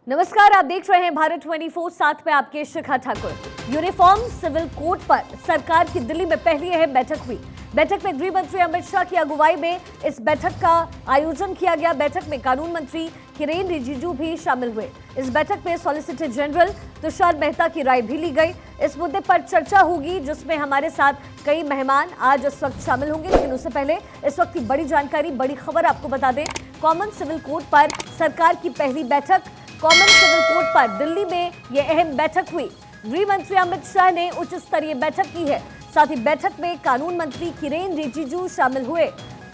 नमस्कार, आप देख रहे हैं भारत 24। साथ में आपके शिखा ठाकुर। यूनिफॉर्म सिविल कोड पर सरकार की दिल्ली में पहली अहम बैठक हुई। बैठक में गृह मंत्री अमित शाह की अगुवाई में इस बैठक का आयोजन किया गया। बैठक में कानून मंत्री किरेन रिजिजू भी शामिल हुए। इस बैठक में सॉलिसिटर जनरल तुषार मेहता की राय भी ली गई। इस मुद्दे पर चर्चा होगी, जिसमें हमारे साथ कई मेहमान आज इस वक्त शामिल होंगे। लेकिन उससे पहले इस वक्त की बड़ी जानकारी, बड़ी खबर आपको बता दें। कॉमन सिविल कोड पर सरकार की पहली बैठक। कॉमन सिविल कोड पर दिल्ली में यह अहम बैठक हुई। गृह मंत्री अमित शाह ने उच्च स्तरीय बैठक की है। साथ ही बैठक में कानून मंत्री किरेन रिजिजू शामिल हुए।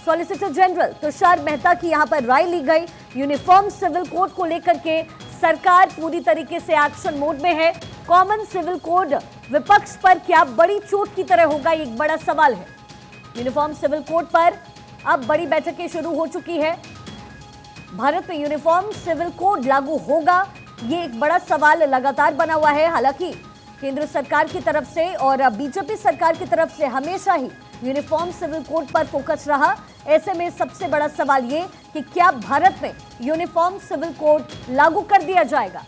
सॉलिसिटर जनरल तुषार मेहता की यहां पर राय ली गई। यूनिफॉर्म सिविल कोड को लेकर के सरकार पूरी तरीके से एक्शन मोड में है। कॉमन सिविल कोड विपक्ष पर क्या बड़ी चोट की तरह होगा, ये एक बड़ा सवाल है। यूनिफॉर्म सिविल कोड पर अब बड़ी बैठकें शुरू हो चुकी है। भारत में यूनिफॉर्म सिविल कोड लागू होगा, ये एक बड़ा सवाल लगातार बना हुआ है। हालांकि केंद्र सरकार की तरफ से और बीजेपी सरकार की तरफ से हमेशा ही यूनिफॉर्म सिविल कोड पर फोकस रहा। ऐसे में सबसे बड़ा सवाल ये कि क्या भारत में यूनिफॉर्म सिविल कोड लागू कर दिया जाएगा।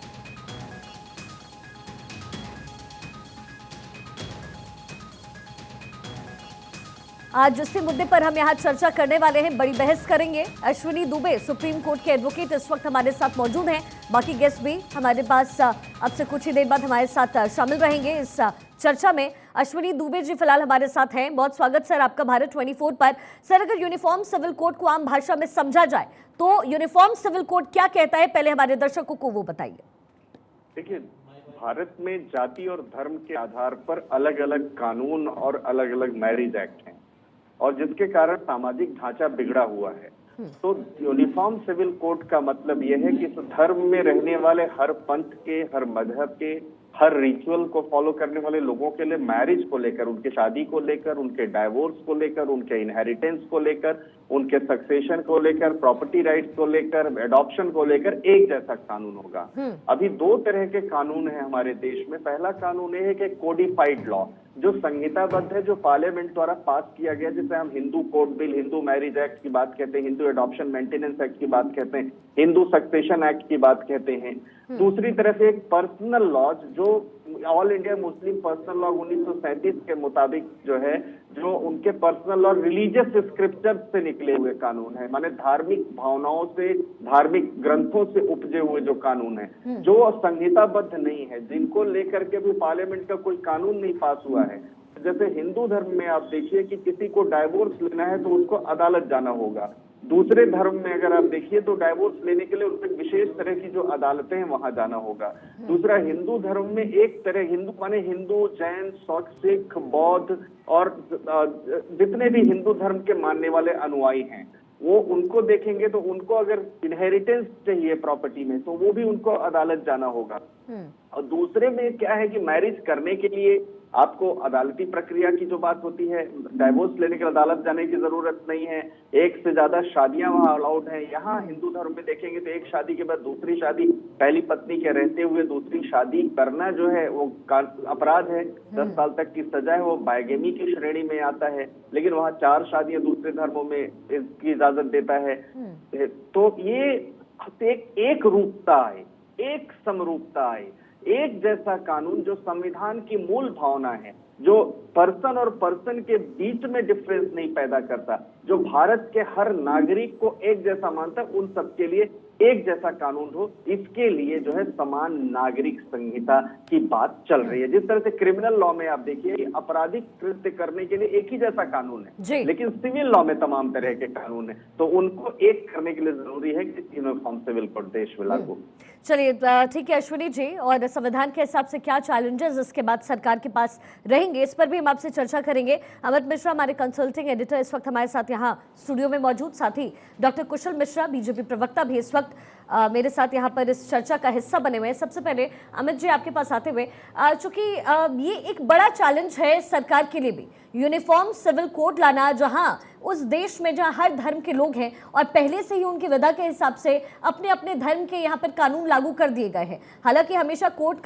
आज इसी मुद्दे पर हम यहाँ चर्चा करने वाले हैं, बड़ी बहस करेंगे। अश्विनी दुबे सुप्रीम कोर्ट के एडवोकेट इस वक्त हमारे साथ मौजूद हैं। बाकी गेस्ट भी हमारे पास अब से कुछ ही देर बाद हमारे साथ शामिल रहेंगे इस चर्चा में। अश्विनी दुबे जी फिलहाल हमारे साथ हैं। बहुत स्वागत सर आपका भारत 24 पर। सर, अगर यूनिफॉर्म सिविल कोड को आम भाषा में समझा जाए तो यूनिफॉर्म सिविल कोड क्या कहता है, पहले हमारे दर्शकों को वो बताइए। देखिए, भारत में जाति और धर्म के आधार पर अलग अलग कानून और अलग अलग मैरिज एक्ट हैं और जिसके कारण सामाजिक ढांचा बिगड़ा हुआ है। तो यूनिफॉर्म सिविल कोड का मतलब यह है कि इस धर्म में रहने वाले हर पंथ के, हर मजहब के, हर रिचुअल को फॉलो करने वाले लोगों के लिए मैरिज को लेकर, उनके शादी को लेकर, उनके डाइवोर्स को लेकर, उनके इनहेरिटेंस को लेकर, उनके सक्सेशन को लेकर, प्रॉपर्टी राइट्स को लेकर, एडॉप्शन को लेकर एक जैसा कानून होगा। अभी दो तरह के कानून हैं हमारे देश में। पहला कानून ये है कि कोडिफाइड लॉ, जो संहिताबद्ध है, जो पार्लियामेंट द्वारा पास किया गया, जिसे हम Hindu code bill, Hindu marriage act की बात कहते हैं, हिंदू एडॉप्शन मेंटेनेंस एक्ट की बात कहते हैं, हिंदू सक्सेशन एक्ट की बात कहते हैं। दूसरी तरफ एक पर्सनल लॉज, जो all India Muslim personal law 1937 के मुताबिक जो है, जो उनके पर्सनल लॉ रिलीजियस स्क्रिप्चर से निकले हुए कानून है, माने धार्मिक भावनाओं से, धार्मिक ग्रंथों से उपजे हुए जो कानून है, जो संहिताबद्ध नहीं है, जिनको लेकर के भी पार्लियामेंट का कोई कानून नहीं पास हुआ है। जैसे हिंदू धर्म में आप देखिए कि किसी को डाइवोर्स लेना है तो उसको अदालत जाना होगा। दूसरे धर्म में अगर आप देखिए तो डाइवोर्स लेने के लिए उनसे विशेष तरह की जो अदालतें हैं वहां जाना होगा। दूसरा, हिंदू धर्म में एक तरह, हिंदू माने हिंदू, जैन, सिख, बौद्ध और जितने भी हिंदू धर्म के मानने वाले अनुयायी हैं, वो उनको देखेंगे तो उनको अगर इनहेरिटेंस चाहिए प्रॉपर्टी में तो वो भी उनको अदालत जाना होगा। और दूसरे में क्या है कि मैरिज करने के लिए आपको अदालती प्रक्रिया की जो बात होती है, डाइवोर्स लेने के लिए अदालत जाने की जरूरत नहीं है। एक से ज्यादा शादियां वहां अलाउड हैं। यहाँ हिंदू धर्म में देखेंगे तो एक शादी के बाद दूसरी शादी, पहली पत्नी के रहते हुए दूसरी शादी करना जो है वो अपराध है। 10 साल तक की सजा है, वो बायगेमी की श्रेणी में आता है। लेकिन वहाँ 4 शादियां दूसरे धर्मों में इसकी इजाजत देता है। तो ये एक रूपता है, एक समरूपता है, एक जैसा कानून जो संविधान की मूल भावना है, जो पर्सन और पर्सन के बीच में डिफरेंस नहीं पैदा करता, जो भारत के हर नागरिक को एक जैसा मानता है, उन सबके लिए एक जैसा कानून हो। इसके लिए जो है समान नागरिक संहिता की बात चल रही है। जिस तरह से क्रिमिनल लॉ में आप देखिए आपराधिक कृत्य करने के लिए एक ही जैसा कानून है, लेकिन सिविल लॉ में तमाम तरह के कानून है। तो उनको एक करने के लिए जरूरी है कि यूनिफॉर्म सिविल कोड देश में लागू। चलिए, ठीक है अश्विनी जी। और संविधान के हिसाब से क्या चैलेंजेस इसके बाद सरकार के पास रहेंगे, इस पर भी हम आपसे चर्चा करेंगे। अमित मिश्रा हमारे कंसल्टिंग एडिटर इस वक्त हमारे साथ यहाँ स्टूडियो में मौजूद। साथ ही डॉक्टर कुशल मिश्रा बीजेपी प्रवक्ता भी इस वक्त मेरे साथ यहाँ पर इस चर्चा का हिस्सा बने हुए हैं। सबसे पहले अमित जी आपके पास आते हुए, चूंकि ये एक बड़ा चैलेंज है सरकार के लिए भी, यूनिफॉर्म सिविल कोड लाना, जहां उस देश में जहां हर धर्म के लोग हैं और पहले से ही उनकी विधा के हिसाब से अपने अपने धर्म के यहाँ पर कानून लागू कर दिए गए हैं। हालांकि हमेशा कोर्ट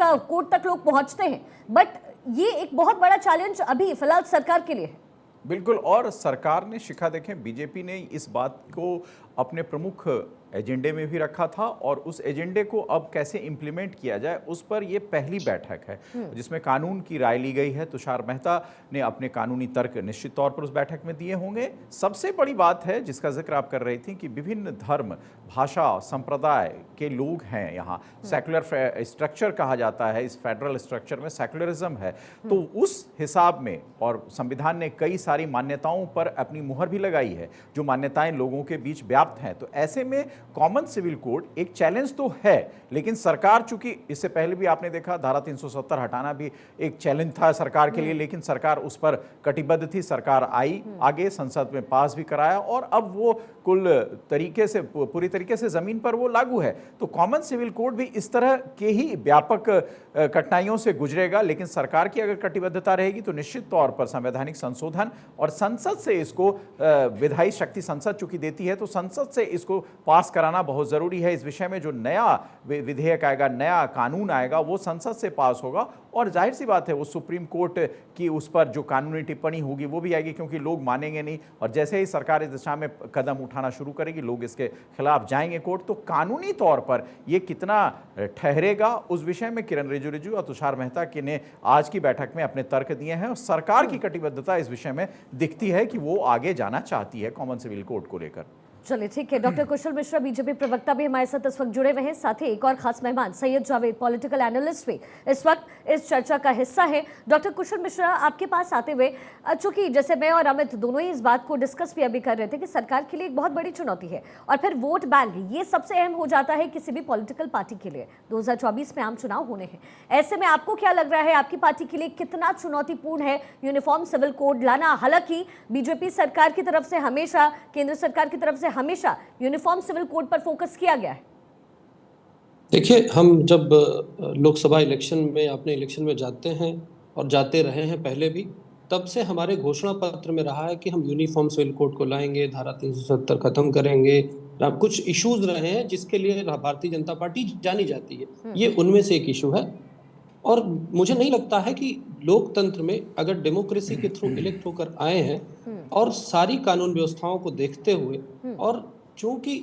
तक लोग पहुंचते हैं, बट ये एक बहुत बड़ा चैलेंज अभी फिलहाल सरकार के लिए है। बिल्कुल। और सरकार ने, शिखा देखें, बीजेपी ने इस बात को अपने प्रमुख एजेंडे में भी रखा था और उस एजेंडे को अब कैसे इंप्लीमेंट किया जाए उस पर ये पहली बैठक है जिसमें कानून की राय ली गई है। तुषार मेहता ने अपने कानूनी तर्क निश्चित तौर पर उस बैठक में दिए होंगे। सबसे बड़ी बात है जिसका जिक्र आप कर रही थी कि विभिन्न धर्म, भाषा, संप्रदाय के लोग हैं यहाँ। सेकुलर स्ट्रक्चर कहा जाता है, इस फेडरल स्ट्रक्चर में सेकुलरिज्म है, तो उस हिसाब में और संविधान ने कई सारी मान्यताओं पर अपनी मुहर भी लगाई है जो मान्यताएं लोगों के बीच व्याप्त हैं। तो ऐसे में कॉमन सिविल कोड एक चैलेंज तो है, लेकिन सरकार, चूंकि इससे पहले भी आपने देखा धारा 370 हटाना भी एक चैलेंज था सरकार के लिए, लेकिन सरकार उस पर कटिबद्ध थी। सरकार आई आगे, संसद में पास भी कराया और अब वो कुल तरीके से, पूरी तरीके से जमीन पर वो लागू है। तो कॉमन सिविल कोड भी इस तरह के ही व्यापक कठिनाइयों से गुजरेगा, लेकिन सरकार की अगर कटिबद्धता रहेगी तो निश्चित तौर पर संवैधानिक संशोधन और संसद से इसको, विधायी शक्ति संसद चूंकि देती है, तो संसद से इसको पास कराना बहुत जरूरी है। इस विषय में जो नया विधेयक आएगा, नया कानून आएगा, वो संसद से पास होगा और जाहिर सी बात है वो सुप्रीम कोर्ट की उस पर जो कानूनी टिप्पणी होगी वो भी आएगी, क्योंकि लोग मानेंगे नहीं। और जैसे ही सरकार इस दिशा में कदम उठाना शुरू करेगी, लोग इसके खिलाफ जाएंगे कोर्ट। तो कानूनी तौर पर ये कितना ठहरेगा उस विषय में किरण रिजिजू और तुषार मेहता ने आज की बैठक में अपने तर्क दिए हैं और सरकार की कटिबद्धता इस विषय में दिखती है कि वो आगे जाना चाहती है कॉमन सिविल कोड को लेकर। चलिए ठीक है। डॉक्टर कुशल मिश्रा, बीजेपी प्रवक्ता भी हमारे साथ इस वक्त जुड़े हुए हैं, साथ ही एक और खास मेहमान सैयद जावेद, पॉलिटिकल एनालिस्ट भी इस वक्त इस चर्चा का हिस्सा है। डॉक्टर कुशल मिश्रा, आपके पास आते हुए, चूंकि जैसे मैं और अमित दोनों ही इस बात को डिस्कस भी अभी कर रहे थे कि सरकार के लिए एक बहुत बड़ी चुनौती है और फिर वोट बैंक ये सबसे अहम हो जाता है किसी भी पॉलिटिकल पार्टी के लिए। 2024 में आम चुनाव होने हैं, ऐसे में आपको क्या लग रहा है आपकी पार्टी के लिए कितना चुनौतीपूर्ण है यूनिफॉर्म सिविल कोड लाना? हालांकि बीजेपी सरकार की तरफ से हमेशा, केंद्र सरकार की तरफ से हमेशा यूनिफॉर्म सिविल कोड पर फोकस किया गया है। देखिए, हम जब लोकसभा इलेक्शन में, अपने इलेक्शन में जाते हैं और जाते रहे हैं पहले भी, तब से हमारे घोषणा पत्र में रहा है कि हम यूनिफॉर्म सिविल कोड को लाएंगे, धारा 370 खत्म करेंगे। कुछ इश्यूज रहे हैं जिसके लिए भारतीय जनता पार्टी जानी जाती है, ये उनमें से एक इशू है। और मुझे नहीं लगता है कि लोकतंत्र में अगर डेमोक्रेसी के थ्रू इलेक्ट होकर आए हैं और सारी कानून व्यवस्थाओं को देखते हुए, और चूंकि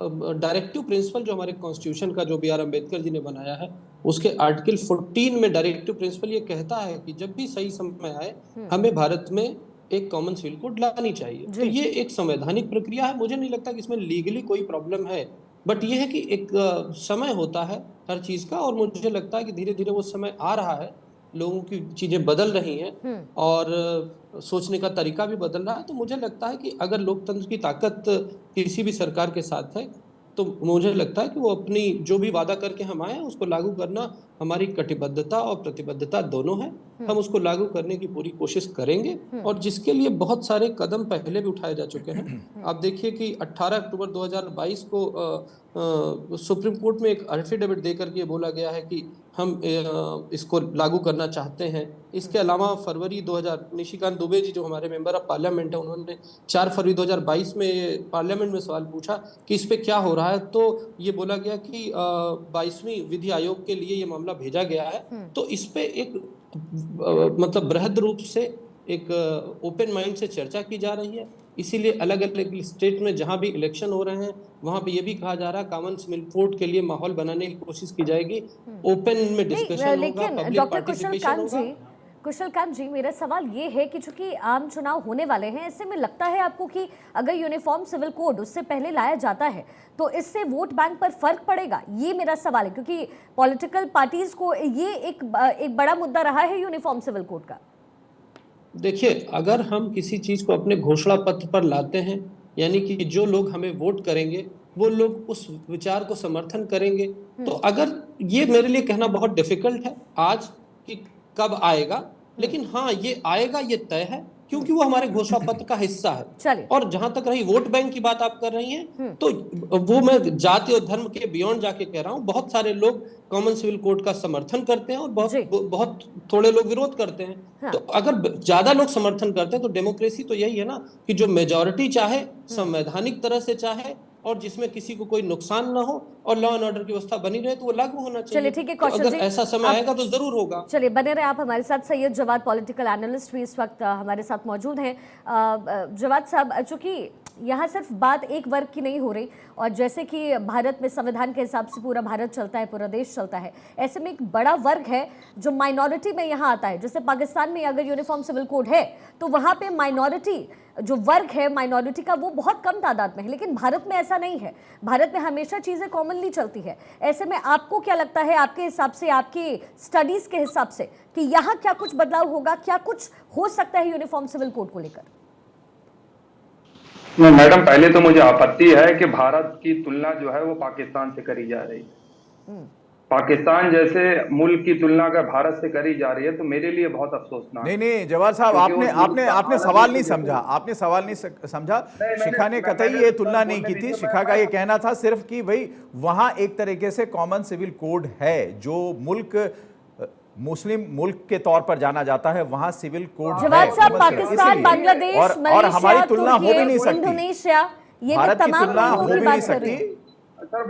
डायरेक्टिव प्रिंसिपल जो हमारे कॉन्स्टिट्यूशन का, जो B.R. अम्बेडकर जी ने बनाया है, उसके आर्टिकल 14 में डायरेक्टिव प्रिंसिपल ये कहता है कि जब भी सही समय आए हमें भारत में एक कॉमन सिविल कोड लानी चाहिए। तो ये एक संवैधानिक प्रक्रिया है, मुझे नहीं लगता कि इसमें लीगली कोई प्रॉब्लम है। बट ये है कि एक समय होता है हर चीज का, और मुझे लगता है कि धीरे धीरे वो समय आ रहा है, लोगों की चीजें बदल रही हैं और सोचने का तरीका भी बदल रहा है। तो मुझे लगता है कि अगर लोकतंत्र की ताकत किसी भी सरकार के साथ है, तो मुझे लगता है कि वो अपनी जो भी वादा करके हम आए हैं उसको लागू करना, हमारी कटिबद्धता और प्रतिबद्धता दोनों है। हम उसको लागू करने की पूरी कोशिश करेंगे और जिसके लिए बहुत सारे कदम पहले भी उठाए जा चुके हैं। आप देखिए कि 18 अक्टूबर 2022 को सुप्रीम कोर्ट में एक एफिडेविट देकर के बोला गया है कि हम इसको लागू करना चाहते हैं। इसके अलावा फरवरी 2000 निशिकांत दुबे जी जो हमारे मेंबर ऑफ पार्लियामेंट है, उन्होंने 4 फरवरी 2022 में पार्लियामेंट में सवाल पूछा कि इस पे क्या हो रहा है, तो ये बोला गया कि 22वीं विधि आयोग के लिए ये मामला भेजा गया है। तो इस पे एक मतलब बृहद रूप से एक ओपन माइंड से चर्चा की जा रही है। इसीलिए अलग अलग स्टेट में जहां भी इलेक्शन हो रहे हैं वहां पे ये भी कहा जा रहा है कॉमन सिविल कोड के लिए माहौल बनाने की कोशिश की जाएगी, ओपन में डिस्कशन होगा, लेकिन डॉक्टर कुशलकांत जी, मेरा सवाल ये है कि चूंकि आम चुनाव होने वाले हैं, ऐसे में लगता है आपको कि अगर यूनिफॉर्म सिविल कोड उससे पहले लाया जाता है तो इससे वोट बैंक पर फर्क पड़ेगा? ये मेरा सवाल है, क्योंकि पॉलिटिकल पार्टीज को ये एक बड़ा मुद्दा रहा है यूनिफॉर्म सिविल कोड का। देखिए, अगर हम किसी चीज को अपने घोषणा पत्र पर लाते हैं, यानी कि जो लोग हमें वोट करेंगे वो लोग उस विचार को समर्थन करेंगे, तो अगर ये मेरे लिए कहना बहुत डिफिकल्ट है आज कि कब आएगा, लेकिन हाँ ये आएगा, ये तय है, क्योंकि वो हमारे घोषणा पत्र का हिस्सा है। और जहां तक रही वोट बैंक की बात आप कर रही हैं, तो वो मैं जाति और धर्म के बियॉन्ड जाके कह रहा हूँ। बहुत सारे लोग कॉमन सिविल कोड का समर्थन करते हैं और बहुत थोड़े लोग विरोध करते हैं। हाँ। तो अगर ज्यादा लोग समर्थन करते हैं तो डेमोक्रेसी तो यही है ना कि जो मेजॉरिटी चाहे, संवैधानिक तरह से चाहे, और जिसमें किसी को कोई नुकसान ना हो और लॉ एंड ऑर्डर की व्यवस्था बनी रहे, तो वो लागू होना चाहिए। चलिए ठीक है तो कौशल अगर जी, ऐसा समय आएगा तो जरूर होगा। चलिए बने रहे आप हमारे साथ। सैयद जवाद पॉलिटिकल एनालिस्ट भी इस वक्त हमारे साथ मौजूद हैं। जवाद साहब, चूंकि यहाँ सिर्फ बात एक वर्ग की नहीं हो रही, और जैसे कि भारत में संविधान के हिसाब से पूरा भारत चलता है, पूरा देश चलता है, ऐसे में एक बड़ा वर्ग है जो माइनॉरिटी में यहाँ आता है। जैसे पाकिस्तान में अगर यूनिफॉर्म सिविल कोड है तो वहाँ पे माइनॉरिटी जो वर्ग है माइनॉरिटी का वो बहुत कम तादाद में है, लेकिन भारत में ऐसा नहीं है। भारत में हमेशा चीज़ें कॉमनली चलती है। ऐसे में आपको क्या लगता है, आपके हिसाब से, आपके स्टडीज के हिसाब से, कि यहाँ क्या कुछ बदलाव होगा, क्या कुछ हो सकता है यूनिफॉर्म सिविल कोड को लेकर? मैडम, पहले तो मुझे आपत्ति है कि भारत की तुलना जो है वो पाकिस्तान से करी जा रही है। पाकिस्तान जैसे मुल्क की तुलना अगर भारत से करी जा रही है तो मेरे लिए बहुत अफसोसनाक। नहीं जवाद साहब, आपने सवाल नहीं समझा, आपने सवाल नहीं समझा। शिखा ने कतई ये तुलना नहीं की थी। शिखा का ये कहना था सिर्फ कि भाई वहां एक तरीके से कॉमन सिविल कोड है, जो मुल्क मुस्लिम मुल्क के तौर पर जाना जाता है, वहां सिविल कोड है। जवाद साहब, पाकिस्तान, बांग्लादेश, और हमारी तुलना हो भी नहीं सकती, इंडोनेशिया, ये भारत की तमाम तुलना हो भी नहीं सकती। सर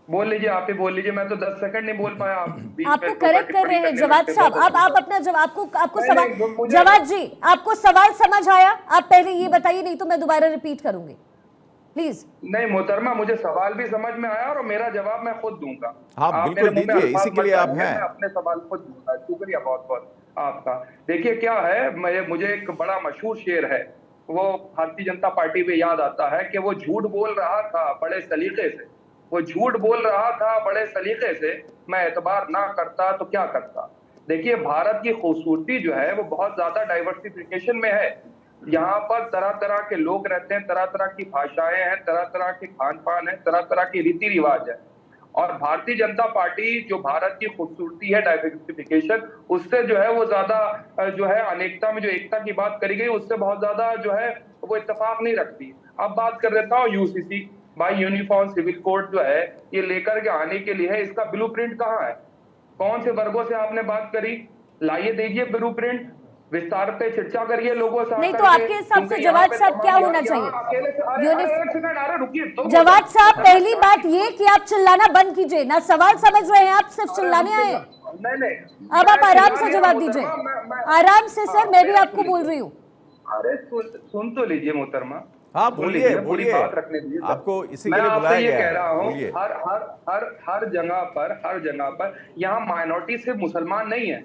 बोल लीजिए, आप ही बोल लीजिए, मैं तो 10 सेकंड नहीं बोल पाया। आपको करेक्ट कर रहे हैं जवाद साहब। आप अपना जवाब, आपको सवाल, जवाद जी आपको सवाल समझ आया? आप पहले ये बताइए, नहीं तो मैं दोबारा रिपीट करूंगी, प्लीज। नहीं मोहतरमा, मुझे सवाल भी समझ में आया और मेरा जवाब मैं खुद दूंगा। हाँ बिल्कुल दीजिए, इसी के लिए आप हैं। अपने सवाल खुद दूंगा। शुक्रिया बहुत बहुत आपका। देखिए क्या है, मुझे एक बड़ा मशहूर शेर है, वो भारतीय जनता पार्टी पे याद आता है कि वो झूठ बोल रहा था बड़े सलीके से, वो झूठ बोल रहा था बड़े सलीके से, मैं एतबार ना करता तो क्या करता। देखिए भारत की खूबसूरती जो है वो बहुत ज्यादा डाइवर्सिफिकेशन में है। यहाँ पर तरह तरह के लोग रहते हैं, तरह तरह की भाषाएं हैं, तरह तरह के खान पान है, तरह तरह के रीति रिवाज है। और भारतीय जनता पार्टी जो भारत की खूबसूरती है डाइवर्सिफिकेशन, उससे जो है वो ज्यादा जो है अनेकता में जो एकता की बात करी गई, उससे बहुत ज्यादा जो है वो इत्तेफाक नहीं रखती। अब बात कर देता हूँ यूसीसी। भाई यूनिफॉर्म सिविल कोड जो है ये लेकर के आने के लिए है, इसका ब्लूप्रिंट कहाँ है? कौन से वर्गों से आपने बात करी? लाइए दीजिए ब्लूप्रिंट, विस्तार पे चर्चा करिए लोगों से। नहीं तो आपके हिसाब से जवाद साहब क्या होना चाहिए? रुकिए जवाद साहब, पहली बात ये कि आप चिल्लाना बंद कीजिए ना। सवाल समझ रहे हैं आप, सिर्फ चिल्लाने आए। नहीं, अब आप आराम से जवाब दीजिए, आराम से। सर मैं भी आपको बोल रही हूँ। अरे सुन तो लीजिए मोहतरमा। हाँ बोलिए, बात रखने दीजिए। आपको इसी के लिए बुलाया गया है। कह रहा हूँ हर जगह पर यहाँ माइनॉरिटी सिर्फ मुसलमान नहीं है,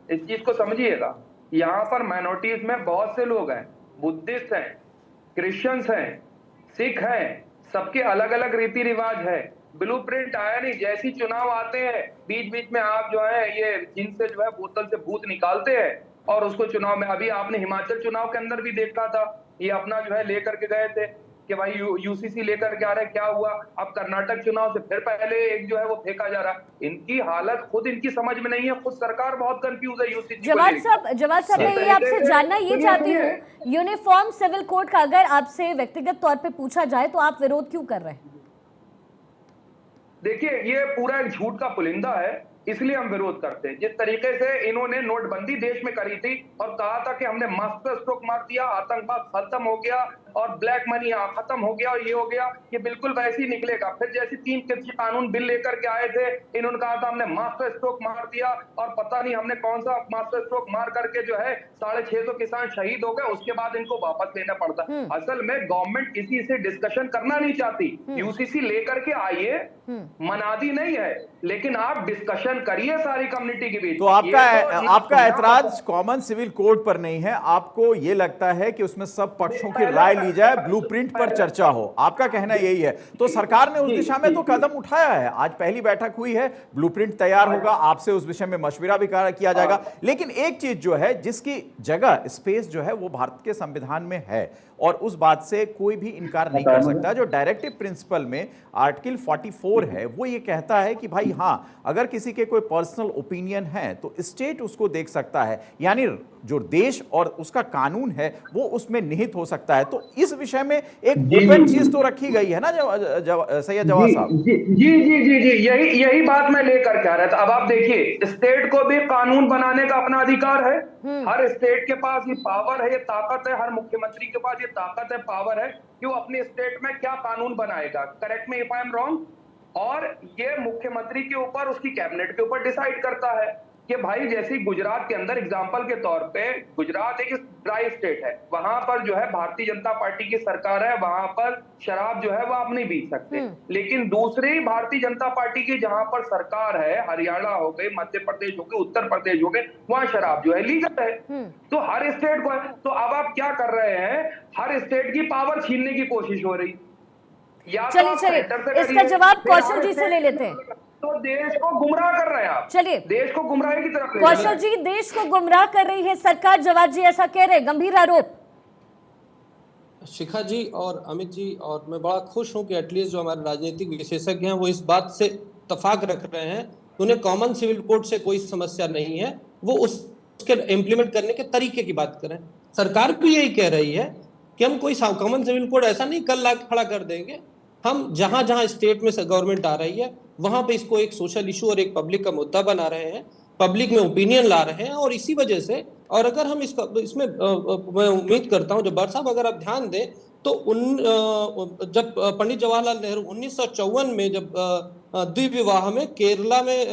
इस चीज को समझिएगा। यहाँ पर माइनॉरिटीज में बहुत से लोग हैं, बुद्धिस्ट हैं, क्रिश्चियंस हैं, सिख हैं, सबके अलग अलग रीति रिवाज है। ब्लूप्रिंट आया नहीं, जैसी चुनाव आते हैं बीच बीच में आप जो है ये जिनसे जो है बोतल से भूत निकालते हैं और उसको चुनाव में, अभी आपने हिमाचल चुनाव के अंदर भी देखा था, ये अपना जो है लेकर के गए थे कि भाई यूसीसी लेकर के आ रहे, क्या हुआ? अब कर्नाटक चुनाव से फिर पहले एक जो है वो फेंका जा रहा। इनकी हालत खुद इनकी समझ में नहीं है, खुद सरकार बहुत कंफ्यूज है यूसीसी। जवाद साहब मैं ये आपसे जानना ये चाहती हूँ, यूनिफॉर्म सिविल कोड का अगर आपसे व्यक्तिगत तौर पे पूछा जाए तो आप विरोध क्यों कर रहे हैं? देखिए ये पूरा एक झूठ का पुलिंदा है, इसलिए हम विरोध करते हैं। जिस तरीके से इन्होंने नोटबंदी देश में करी थी और कहा था कि हमने मास्टर स्ट्रोक मार दिया, आतंकवाद खत्म हो गया और ब्लैक मनी खत्म हो गया और ये हो गया, ये बिल्कुल वैसे ही निकलेगा। फिर जैसे 3 कृषि कानून बिल लेकर के आए थे, इन्होंने कहा था हमने मास्टर स्ट्रोक मार दिया और पता नहीं हमने कौन सा मास्टर स्ट्रोक मार करके जो है 650 किसान शहीद हो गए, उसके बाद इनको वापस लेना पड़ता। असल में गवर्नमेंट किसी से डिस्कशन करना नहीं चाहती। यूसीसी लेकर के आइए, मनादी नहीं है, लेकिन आप डिस्कशन करिए सारी कम्युनिटी के बीच। तो आपका ऐतराज कॉमन सिविल कोड पर नहीं है, आपको ये लगता है कि उसमें सब पक्षों की राय ली जाए, ब्लूप्रिंट पर चर्चा हो, आपका कहना यही है। तो सरकार ने उस दिशा में तो कदम उठाया है, आज पहली बैठक हुई है, ब्लूप्रिंट तैयार होगा, आपसे उस विषय में मशविरा भी किया जाएगा। लेकिन एक चीज जो है, जिसकी जगह स्पेस जो है वो भारत के संविधान में है और उस बात से कोई भी इनकार नहीं कर सकता। जो डायरेक्टिव प्रिंसिपल में आर्टिकल 44 है वो ये कहता है कि भाई हाँ, अगर किसी के कोई पर्सनल ओपिनियन है तो स्टेट उसको देख सकता है, यानी जो देश और उसका कानून है वो उसमें निहित हो सकता है। तो इस विषय में एक ओपन चीज तो रखी गई है ना सैयद जवाद साहब? जी यही बात मैं लेकर के आ रहा था। अब आप देखिए, स्टेट को भी कानून बनाने का अपना अधिकार है, हर स्टेट के पास ये पावर है, ये ताकत है, हर मुख्यमंत्री के पास ये ताकत है, पावर है कि वो अपने स्टेट में क्या कानून बनाएगा। Correct me if I am wrong. और ये मुख्यमंत्री के ऊपर, उसकी कैबिनेट के ऊपर डिसाइड करता है कि भाई जैसे गुजरात के अंदर एग्जांपल के तौर पे, गुजरात एक ड्राई स्टेट है, वहां पर जो है भारतीय जनता पार्टी की सरकार है, वहां पर शराब जो है वो आप नहीं बेच सकते। लेकिन दूसरी भारतीय जनता पार्टी की जहां पर सरकार है, हरियाणा हो गई, मध्य प्रदेश हो गई, उत्तर प्रदेश हो गए, वहां शराब जो है लीगल है। तो हर स्टेट को है। तो अब आप क्या कर रहे हैं, हर स्टेट की पावर छीनने की कोशिश हो रही। चलिए इसका जवाब कौशल जी से ले लेते हैं। तो देश को गुमराह कर रहे हैं आप। चलिए देश को गुमराही की तरफ ले कौशल जी, देश को गुमराह कर रही है सरकार, जवाब जी ऐसा कह रहे, गंभीर आरोप। शिखा जी और अमित जी, और मैं बड़ा खुश हूं कि एटलीस्ट जो हमारे राजनीतिक विशेषज्ञ हैं वो इस बात से इत्तेफाक रख रहे हैं, उन्हें कॉमन सिविल कोड से कोई समस्या नहीं है, वो उसके इम्प्लीमेंट करने के तरीके की बात करें। सरकार भी यही कह रही है कि हम कोई कॉमन सिविल कोड ऐसा नहीं कल ला खड़ा कर देंगे, हम जहां जहां स्टेट में गवर्नमेंट आ रही है वहां पे इसको एक सोशल इशू और एक पब्लिक का मुद्दा बना रहे हैं, पब्लिक में ओपिनियन ला रहे हैं। और इसी वजह से, और अगर हम इसमें मैं उम्मीद करता हूं, जब बार साहब अगर आप ध्यान दें तो जब पंडित जवाहरलाल नेहरू 1954 में जब द्विविवाह में केरला में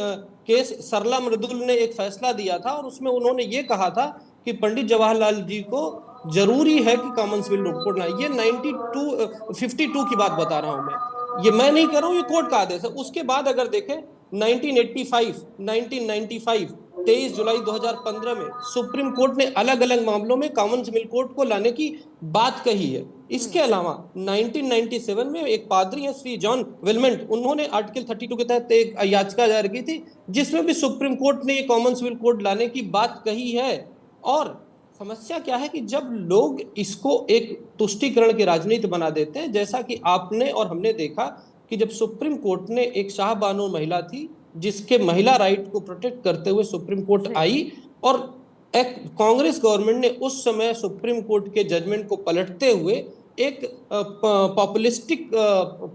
केस सरला मृदुल ने एक फैसला दिया था, और उसमें उन्होंने ये कहा था कि पंडित जवाहरलाल जी को जरूरी है कि कॉमन सिविल कोड ना, ये 52 की बात बता रहा हूं मैं, ये मैं नहीं कर रहा हूं, ये कोर्ट का आदेश है। उसके बाद अगर देखें 1995 23 जुलाई 2015 में सुप्रीम कोर्ट ने अलग अलग मामलों में कॉमन सिविल कोड को लाने की बात कही है। इसके अलावा 1997 में एक पादरी है श्री जॉन विलमेंट, उन्होंने आर्टिकल 32 के तहत एक याचिका दायर की थी जिसमें भी सुप्रीम कोर्ट ने कॉमन सिविल कोड लाने की बात कही है। और समस्या क्या है कि जब लोग इसको एक तुष्टीकरण की राजनीति बना देते हैं, जैसा कि आपने और हमने देखा कि जब सुप्रीम कोर्ट ने एक शाहबानो महिला थी जिसके महिला राइट को प्रोटेक्ट करते हुए सुप्रीम कोर्ट आई, और एक कांग्रेस गवर्नमेंट ने उस समय सुप्रीम कोर्ट के जजमेंट को पलटते हुए एक पॉपुलिस्टिक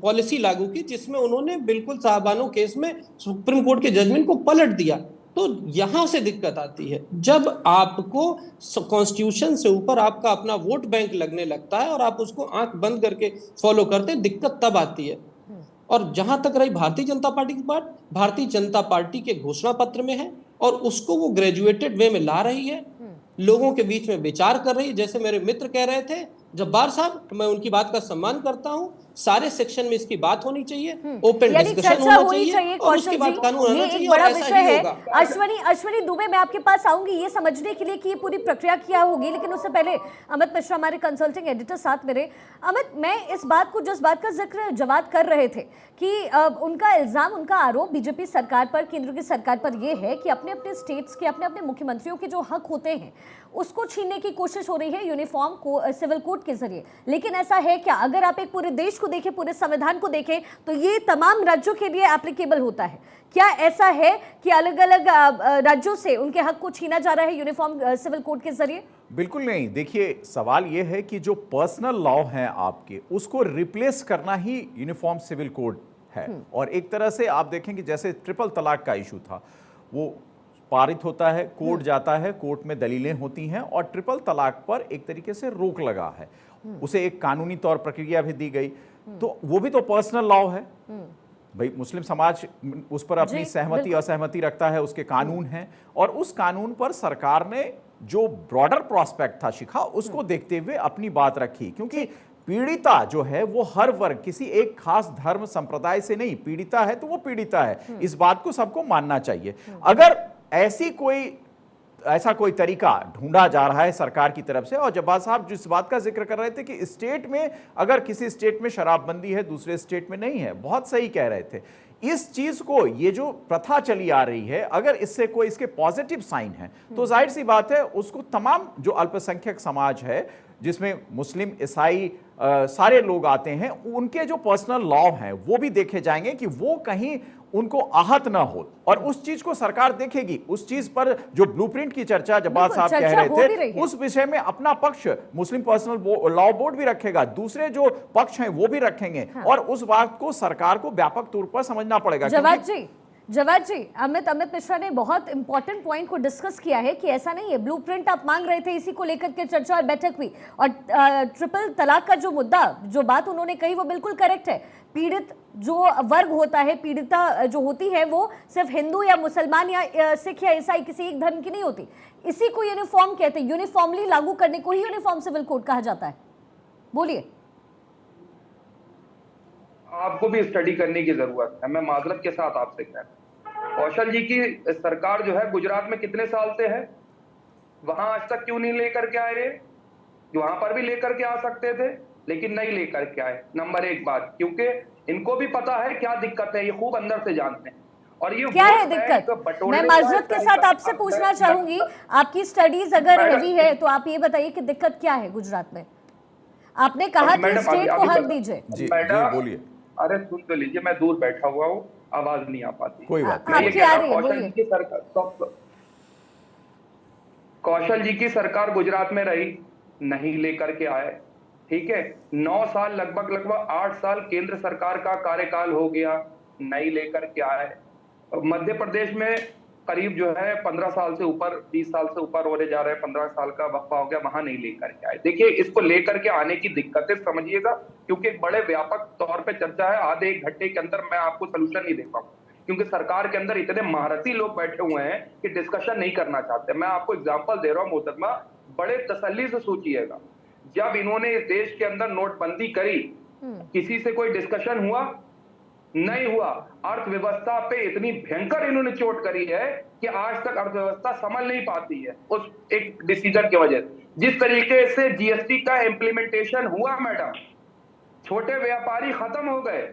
पॉलिसी लागू की जिसमें उन्होंने बिल्कुल शाहबानो केस में सुप्रीम कोर्ट के जजमेंट को पलट दिया। तो यहां से दिक्कत आती है जब आपको कॉन्स्टिट्यूशन से ऊपर आपका अपना वोट बैंक लगने लगता है और आप उसको आंख बंद करके फॉलो करते हैं, दिक्कत तब आती है। और जहां तक रही भारतीय जनता पार्टी की बात, भारतीय जनता पार्टी के घोषणा पत्र में है और उसको वो ग्रेजुएटेड वे में ला रही है, लोगों के बीच में विचार कर रही है। जैसे मेरे मित्र कह रहे थे जब्बार साहब, मैं उनकी बात का सम्मान करता हूं, सारे सेक्शन में इसकी बात होनी चाहिए, ओपन डिस्कशन होना चाहिए और उसके बाद कानून आना चाहिए, और ऐसा ही होगा। अश्विनी दुबे, मैं आपके पास आऊंगी ये समझने के लिए कि ये पूरी प्रक्रिया क्या होगी, लेकिन उससे पहले अमित मिश्रा हमारे कंसल्टिंग एडिटर साथ मेरे। अमित, मैं इस बात को, जिस बात का जिक्र जवाब कर रहे थे कि उनका इल्जाम, उनका आरोप बीजेपी सरकार पर, केंद्र की सरकार पर यह है कि अपने अपने स्टेट्स के, अपने अपने मुख्यमंत्रियों के जो हक होते हैं उसको छीनने की कोशिश हो रही है यूनिफॉर्म सिविल कोड के जरिए। लेकिन ऐसा है क्या? अगर आप एक पूरे देश को देखें, पूरे संविधान को देखें, तो ये तमाम राज्यों के लिए एप्लीकेबल होता है। क्या ऐसा है कि अलग अलग राज्यों से उनके हक को छीना जा रहा है यूनिफॉर्म सिविल कोड के जरिए? बिल्कुल नहीं। देखिए, सवाल यह है कि जो पर्सनल लॉ हैं आपके, उसको रिप्लेस करना ही यूनिफॉर्म सिविल कोड है। और एक तरह से आप देखें कि जैसे ट्रिपल तलाक का इशू था, वो पारित होता है, कोर्ट जाता है, कोर्ट में दलीलें होती हैं और ट्रिपल तलाक पर एक तरीके से रोक लगा है, उसे एक कानूनी तौर प्रक्रिया भी दी गई। तो वो भी तो पर्सनल लॉ है भाई, मुस्लिम समाज उस पर अपनी सहमति असहमति रखता है, उसके कानून हैं, और उस कानून पर सरकार ने जो ब्रॉडर प्रोस्पेक्ट था शिखा, उसको देखते हुए अपनी बात रखी। क्योंकि पीड़िता जो है वो हर वर्ग, किसी एक खास धर्म संप्रदाय से नहीं, पीड़िता है तो वो पीड़िता है, इस बात को सबको मानना चाहिए। अगर ऐसा कोई तरीका ढूंढा जा रहा है सरकार की तरफ से, और जब्बार साहब जिस बात का जिक्र कर रहे थे कि स्टेट में, अगर किसी स्टेट में शराबबंदी है दूसरे स्टेट में नहीं है, बहुत सही कह रहे थे। इस चीज को, ये जो प्रथा चली आ रही है, अगर इससे कोई इसके पॉजिटिव साइन है तो जाहिर सी बात है उसको तमाम जो अल्पसंख्यक समाज है, जिसमें मुस्लिम, ईसाई सारे लोग आते हैं, उनके जो पर्सनल लॉ हैं वो भी देखे जाएंगे कि वो कहीं उनको आहत ना हो, और उस चीज को सरकार देखेगी। उस चीज पर जो ब्लूप्रिंट की चर्चा जब्बार साहब कह रहे थे, उस विषय में अपना पक्ष मुस्लिम पर्सनल लॉ बोर्ड भी रखेगा, दूसरे जो पक्ष हैं वो भी रखेंगे। हाँ। और उस बात को सरकार को व्यापक तौर पर समझना पड़ेगा। जवाब जी, जवाद जी, अमित मिश्रा ने बहुत इंपॉर्टेंट पॉइंट को डिस्कस किया है कि ऐसा नहीं है, ब्लूप्रिंट आप मांग रहे थे, इसी को लेकर के चर्चा और बैठक हुई। और ट्रिपल तलाक का जो मुद्दा, जो बात उन्होंने कही वो बिल्कुल करेक्ट है। पीड़ित जो वर्ग होता है, पीड़िता जो होती है, वो सिर्फ हिंदू या मुसलमान या सिख या ईसाई किसी एक धर्म की नहीं होती। इसी को यूनिफॉर्म कहते हैं, यूनिफॉर्मली लागू करने को ही यूनिफॉर्म सिविल कोड कहा जाता है। बोलिए। आपको भी स्टडी करने की जरूरत है, मैं माजरत के साथ आपसे कह रहा हूं। कौशल जी की सरकार जो है गुजरात में कितने साल से है, वहां आज तक क्यों नहीं लेकर के आए? वहां पर भी लेकर के आ सकते थे, लेकिन नहीं लेकर के आए। नंबर एक बात, क्योंकि इनको भी पता है क्या दिक्कत है, ये खूब अंदर से जानते हैं। और ये क्या है दिक्कत? मैं माजरत के साथ आपसे पूछना चाहूंगी, आपकी स्टडीज अगर हैवी है तो आप ये बताइए कि दिक्कत क्या है गुजरात में। आपने कहा कि स्टेट को हक दीजिए। जी बोलिए। अरे सुन तो लीजिए, मैं दूर बैठा हुआ हूँ, आवाज नहीं आ पाती। कोई बात नहीं। कौशल जी की सरकार गुजरात में रही, नहीं लेकर के आए, ठीक है। 9 साल लगभग 8 साल केंद्र सरकार का कार्यकाल हो गया, नहीं लेकर के आए। मध्य प्रदेश में करीब जो है 15 साल से ऊपर, 20 साल से ऊपर होने जा रहे हैं, 15 साल का वक्फा हो गया, वहां नहीं लेकर के आए। देखिए, इसको लेकर के आने की दिक्कतें समझिएगा, क्योंकि एक बड़े व्यापक तौर पे चर्चा है। आधे एक घंटे के अंदर मैं आपको सोल्यूशन नहीं दे पाऊंगा, क्योंकि सरकार के अंदर इतने महारथी लोग बैठे हुए हैं कि डिस्कशन नहीं करना चाहते। मैं आपको एग्जांपल दे रहा हूं मोहतरमा, बड़े तसल्ली से सोचिएगा। जब इन्होंने इस देश के अंदर नोटबंदी करी, किसी से कोई डिस्कशन हुआ? नहीं हुआ। अर्थव्यवस्था पे इतनी भयंकर इन्होंने चोट करी है कि आज तक अर्थव्यवस्था संभल नहीं पाती है उस एक डिसीजन की वजह से। जिस तरीके से जीएसटी का इम्प्लीमेंटेशन हुआ मैडम, छोटे व्यापारी खत्म हो गए।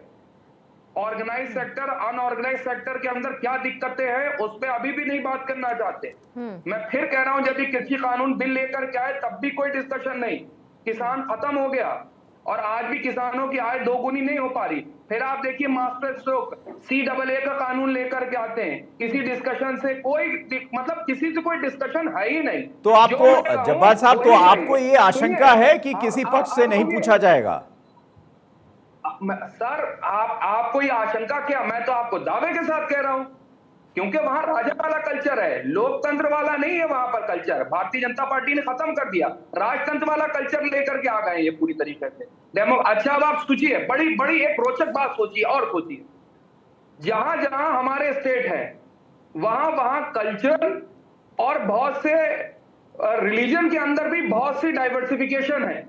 ऑर्गेनाइज सेक्टर, अनऑर्गेनाइज सेक्टर के अंदर क्या दिक्कतें हैं उस पर अभी भी नहीं बात करना चाहते। मैं फिर कह रहा हूं, जब ये कृषि कानून बिल लेकर के आए तब भी कोई डिस्कशन नहीं, किसान खत्म हो गया। और आज भी किसानों की आय दोगुनी नहीं हो पा रही। फिर आप देखिए, मास्टर स्ट्रोक CAA का कानून लेकर के आते हैं, किसी डिस्कशन से कोई, मतलब किसी से कोई डिस्कशन है ही नहीं। तो आपको जब्बार साहब, तो आपको ये आशंका है कि किसी पक्ष से नहीं पूछा जाएगा? सर, आपको ये आशंका क्या? मैं तो आपको दावे के साथ कह रहा हूं, क्योंकि वहां राजा वाला कल्चर है, लोकतंत्र वाला नहीं है वहां पर कल्चर। भारतीय जनता पार्टी ने खत्म कर दिया, राजतंत्र वाला कल्चर लेकर के आ गए ये पूरी तरीके से। अच्छा, अब आप सोचिए, बड़ी बड़ी एक रोचक बात सोचिए, और सोचिए, जहां जहां हमारे स्टेट है वहां वहां कल्चर और बहुत से रिलीजन के अंदर भी बहुत सी डाइवर्सिफिकेशन है।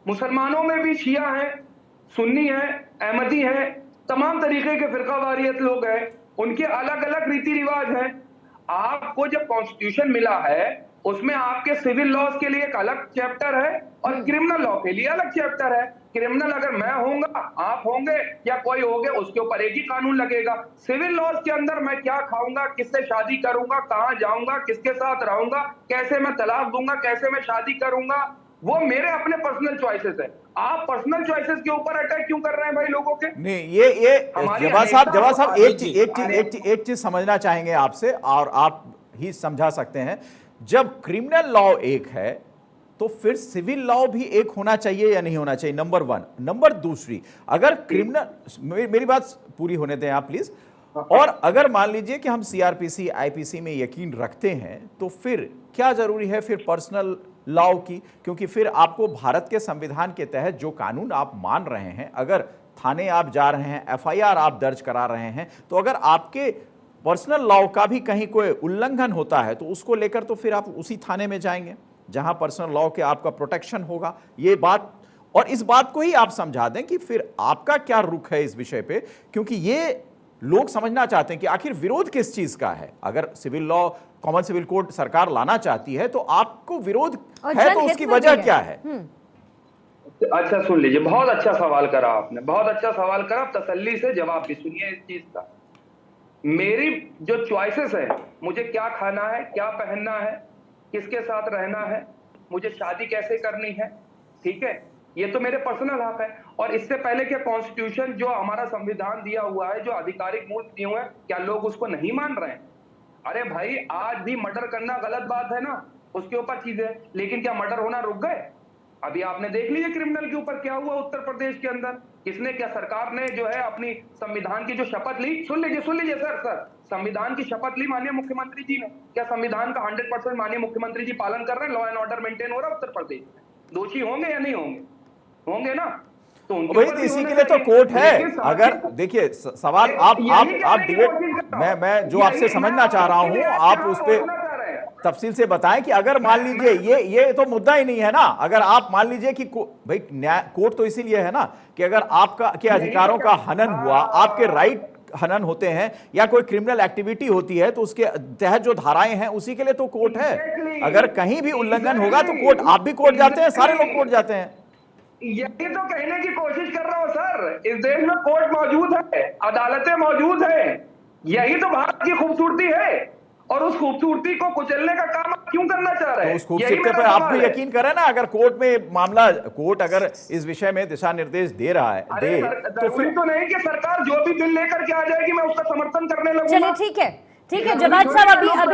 मुसलमानों में भी शिया है, सुन्नी है, अहमदी है, तमाम तरीके के फिरकावारियत लोग हैं, उनके अलग अलग रीति रिवाज हैं। आपको जब कॉन्स्टिट्यूशन मिला है उसमें आपके सिविल लॉज के लिए एक अलग चैप्टर है और क्रिमिनल लॉ के लिए अलग चैप्टर है। क्रिमिनल अगर मैं होऊंगा, आप होंगे या कोई होंगे, उसके ऊपर एक ही कानून लगेगा। सिविल लॉज के अंदर मैं क्या खाऊंगा, किससे शादी करूंगा, कहां जाऊंगा, किसके साथ रहूंगा, कैसे मैं तलाक दूंगा, कैसे मैं शादी करूंगा, वो मेरे अपने पर्सनल चॉइसेस है। आप पर्सनल चॉइसेस के ऊपर अटैक क्यों कर रहे हैं भाई लोगों के? नहीं, ये जवाब साहब एक चीज समझना चाहेंगे आपसे, और आप ही समझा सकते हैं। जब क्रिमिनल लॉ एक है तो फिर सिविल लॉ भी एक होना चाहिए या नहीं होना चाहिए? नंबर 1। नंबर दूसरी, अगर क्रिमिनल, मेरी बात पूरी होने दें आप प्लीज। और अगर मान लीजिए कि हम CRPC IPC में यकीन रखते हैं, तो फिर क्या जरूरी है फिर पर्सनल लॉ की? क्योंकि फिर आपको भारत के संविधान के तहत जो कानून आप मान रहे हैं, अगर थाने आप जा रहे हैं, FIR आप दर्ज करा रहे हैं, तो अगर आपके पर्सनल लॉ का भी कहीं कोई उल्लंघन होता है तो उसको लेकर तो फिर आप उसी थाने में जाएंगे जहां पर्सनल लॉ के आपका प्रोटेक्शन होगा। ये बात, और इस बात को ही आप समझा दें कि फिर आपका क्या रुख है इस विषय पे, क्योंकि ये लोग समझना चाहते हैं कि आखिर विरोध किस चीज का है। अगर civil law, common civil code सरकार लाना चाहती है तो आपको विरोध है, तो उसकी वजह क्या है? अच्छा सुन लीजिए, बहुत अच्छा सवाल करा आपने, बहुत अच्छा सवाल करा। तसल्ली से जवाब भी सुनिए इस चीज का। मेरी जो चॉइसेस है, मुझे क्या खाना है, क्या पहनना है, किसके साथ रहना है, मुझे शादी कैसे करनी है, ठीक है, ये तो मेरे पर्सनल हक है। और इससे पहले के कॉन्स्टिट्यूशन जो हमारा संविधान दिया हुआ है, जो आधिकारिक मूल दिए हुए हैं, क्या लोग उसको नहीं मान रहे हैं? अरे भाई, आज भी मर्डर करना गलत बात है ना, उसके ऊपर चीजें, लेकिन क्या मर्डर होना रुक गए? अभी आपने देख लिया क्रिमिनल के ऊपर क्या हुआ उत्तर प्रदेश के अंदर। किसने, क्या सरकार ने जो है अपनी संविधान की जो शपथ ली, सुन लीजिए सर, संविधान की शपथ ली माननीय मुख्यमंत्री जी ने, क्या संविधान का 100% माननीय मुख्यमंत्री जी पालन कर रहे हैं? लॉ एंड ऑर्डर मेंटेन हो रहा है उत्तर प्रदेश में? दोषी होंगे या नहीं होंगे? होंगे ना। तो भाई इसी के लिए तो कोर्ट है। अगर देखिए सवाल आप डिबेट मैं जो आपसे समझना चाह रहा हूं, आप उस पे तफसील से बताएं कि अगर मान लीजिए ये तो मुद्दा ही नहीं है ना। अगर आप मान लीजिए कि भाई कोर्ट तो इसीलिए है ना कि अगर आपका के अधिकारों का हनन हुआ, आपके राइट हनन होते हैं या कोई क्रिमिनल एक्टिविटी होती है तो उसके तहत जो धाराएं हैं उसी के लिए तो कोर्ट है। अगर कहीं भी उल्लंघन होगा तो कोर्ट, आप भी कोर्ट जाते हैं, सारे लोग कोर्ट जाते हैं। यही तो कहने की कोशिश कर रहा हूं सर, इस देश में कोर्ट मौजूद है, अदालतें मौजूद है, यही तो भारत की खूबसूरती है। और उस खूबसूरती को कुचलने का काम आप क्यों करना चाह रहे हैं? तो उस खूबसूरती पर आप भी यकीन करें ना। अगर कोर्ट में मामला, कोर्ट अगर इस विषय में दिशा निर्देश दे रहा है तो फिर तो नहीं कि सरकार जो भी बिल लेकर के आ जाएगी मैं उसका समर्थन करने लगूंगा। चलिए ठीक है जवाद साहब,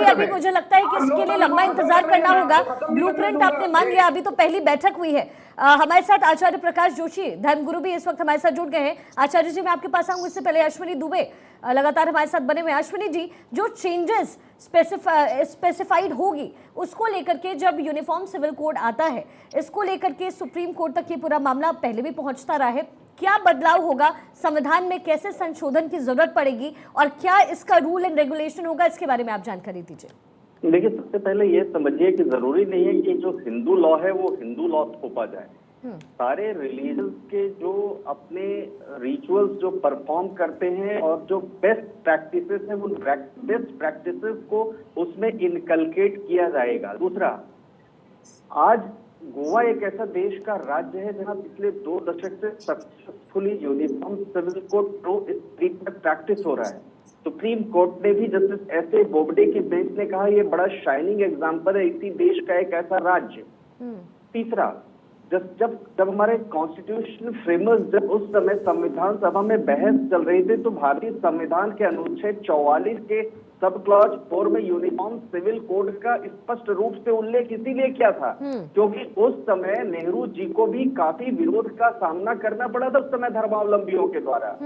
अभी मुझे लगता है कि इसके लिए लंबा इंतजार करना होगा। ब्लूप्रिंट आपने मान लिया, अभी तो पहली बैठक हुई है। हमारे साथ आचार्य प्रकाश जोशी, धर्मगुरु भी इस वक्त हमारे साथ जुड़ गए हैं। आचार्य जी मैं आपके पास आऊंगा, इससे पहले अश्विनी दुबे लगातार हमारे साथ बने हुए। अश्विनी जी, जो चेंजेस स्पेसिफाइड होगी उसको लेकर के जब यूनिफॉर्म सिविल कोड आता है, इसको लेकर के सुप्रीम कोर्ट तक ये पूरा मामला पहले भी पहुंचता रहा है, क्या बदलाव होगा संविधान में, कैसे संशोधन की जरूरत पड़ेगी और क्या इसका रूल एंड रेगुलेशन होगा, इसके बारे में आप जानकारी दीजिए। देखिए, सबसे पहले ये समझिए कि जरूरी नहीं है कि जो हिंदू लॉ है वो हिंदू लॉ थोपा जाए। सारे रिलीजन के जो अपने रिचुअल्स जो परफॉर्म करते हैं और जो बेस्ट प्रैक्टिसेस है, वो बेस्ट प्रैक्टिसेस को उसमें इनकलकेट किया जाएगा। दूसरा, आज गोवा एक ऐसा देश का राज्य है जहां पिछले 2 दशक से सक्सेसफुली यूनिफॉर्म सिविल कोड प्रो स्ट्रीट में प्रैक्टिस हो रहा है। सुप्रीम कोर्ट ने भी जस्टिस एस.ए. बोबडे की बेंच ने कहा यह बड़ा शाइनिंग एग्जांपल है इसी देश का एक ऐसा राज्य। तीसरा, जब हमारे कॉन्स्टिट्यूशन फ्रेमर्स, जब उस समय संविधान सभा में बहस चल रही थी तो भारतीय संविधान के अनुच्छेद 44 के सब क्लॉज 4 में यूनिफॉर्म सिविल कोड का स्पष्ट रूप से उल्लेख इसीलिए किया था क्योंकि उस समय नेहरू जी को भी काफी विरोध का सामना करना पड़ा था उस समय धर्मावलंबियों के द्वारा।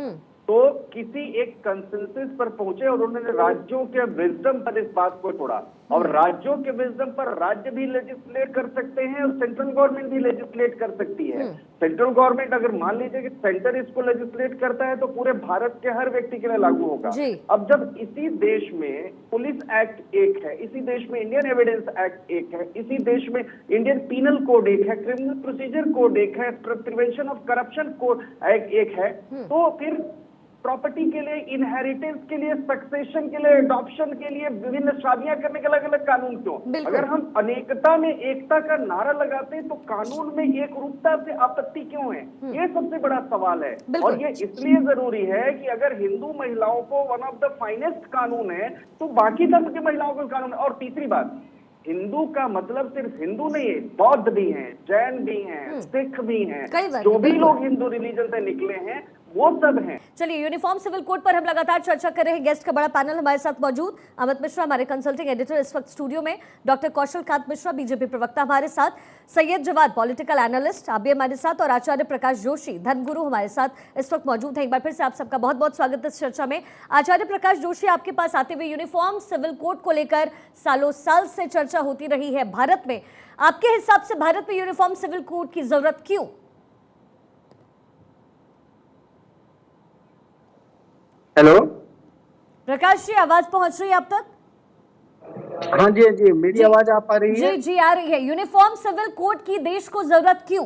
तो किसी एक कंसेंसस पर पहुंचे और उन्होंने राज्यों के विजडम पर इस बात को छोड़ा। और राज्यों के विजडम पर राज्य भी लेजिस्लेट कर सकते हैं और सेंट्रल गवर्नमेंट भी लेजिस्लेट कर सकती है। सेंट्रल गवर्नमेंट अगर मान लीजिए कि सेंटर इसको लेजिस्लेट करता है तो पूरे भारत के हर व्यक्ति के लिए लागू होगा। अब जब इसी देश में पुलिस एक्ट एक है, इसी देश में इंडियन एविडेंस एक्ट एक है, इसी देश में इंडियन पीनल कोड एक है, क्रिमिनल प्रोसीजर कोड एक है, प्रिवेंशन ऑफ करप्शन कोड एक है, तो फिर प्रॉपर्टी के लिए, इनहेरिटेंस के लिए, सक्सेशन के लिए, अडॉप्शन के लिए, विभिन्न शादियां करने के अलग अलग कानून क्यों? अगर हम अनेकता में एकता का नारा लगाते हैं तो कानून में एक रूपता से आपत्ति क्यों है? ये सबसे बड़ा सवाल है। और ये इसलिए जरूरी है कि अगर हिंदू महिलाओं को वन ऑफ द फाइनेस्ट कानून है तो बाकी धर्म की महिलाओं को कानून है। और तीसरी बात, हिंदू का मतलब सिर्फ हिंदू नहीं है, बौद्ध भी हैं, जैन भी हैं, सिख भी हैं, जो भी लोग हिंदू रिलीजन से निकले हैं वो सब हैं। चलिए, यूनिफॉर्म सिविल कोड पर हम लगातार चर्चा कर रहे हैं। गेस्ट का बड़ा पैनल हमारे साथ मौजूद, अमित मिश्रा हमारे कंसल्टिंग एडिटर इस वक्त स्टूडियो में, डॉक्टर कौशल कांत मिश्रा बीजेपी प्रवक्ता हमारे साथ, सैयद जवाद पॉलिटिकल एनालिस्ट आप भी हमारे साथ, और आचार्य प्रकाश जोशी धर्मगुरु हमारे साथ इस वक्त मौजूद है। एक बार फिर से आप सबका बहुत बहुत स्वागत है इस चर्चा में। आचार्य प्रकाश जोशी, आपके पास आते हुए, यूनिफॉर्म सिविल कोड को लेकर सालों साल से चर्चा होती रही है भारत में। आपके हिसाब से भारत में यूनिफॉर्म सिविल कोड की जरूरत क्यों? हेलो प्रकाश जी, आवाज पहुंच रही है आप तक? हाँ जी, मेरी आवाज आ पा रही है? जी आ रही है। यूनिफॉर्म सिविल कोड की देश को जरूरत क्यों?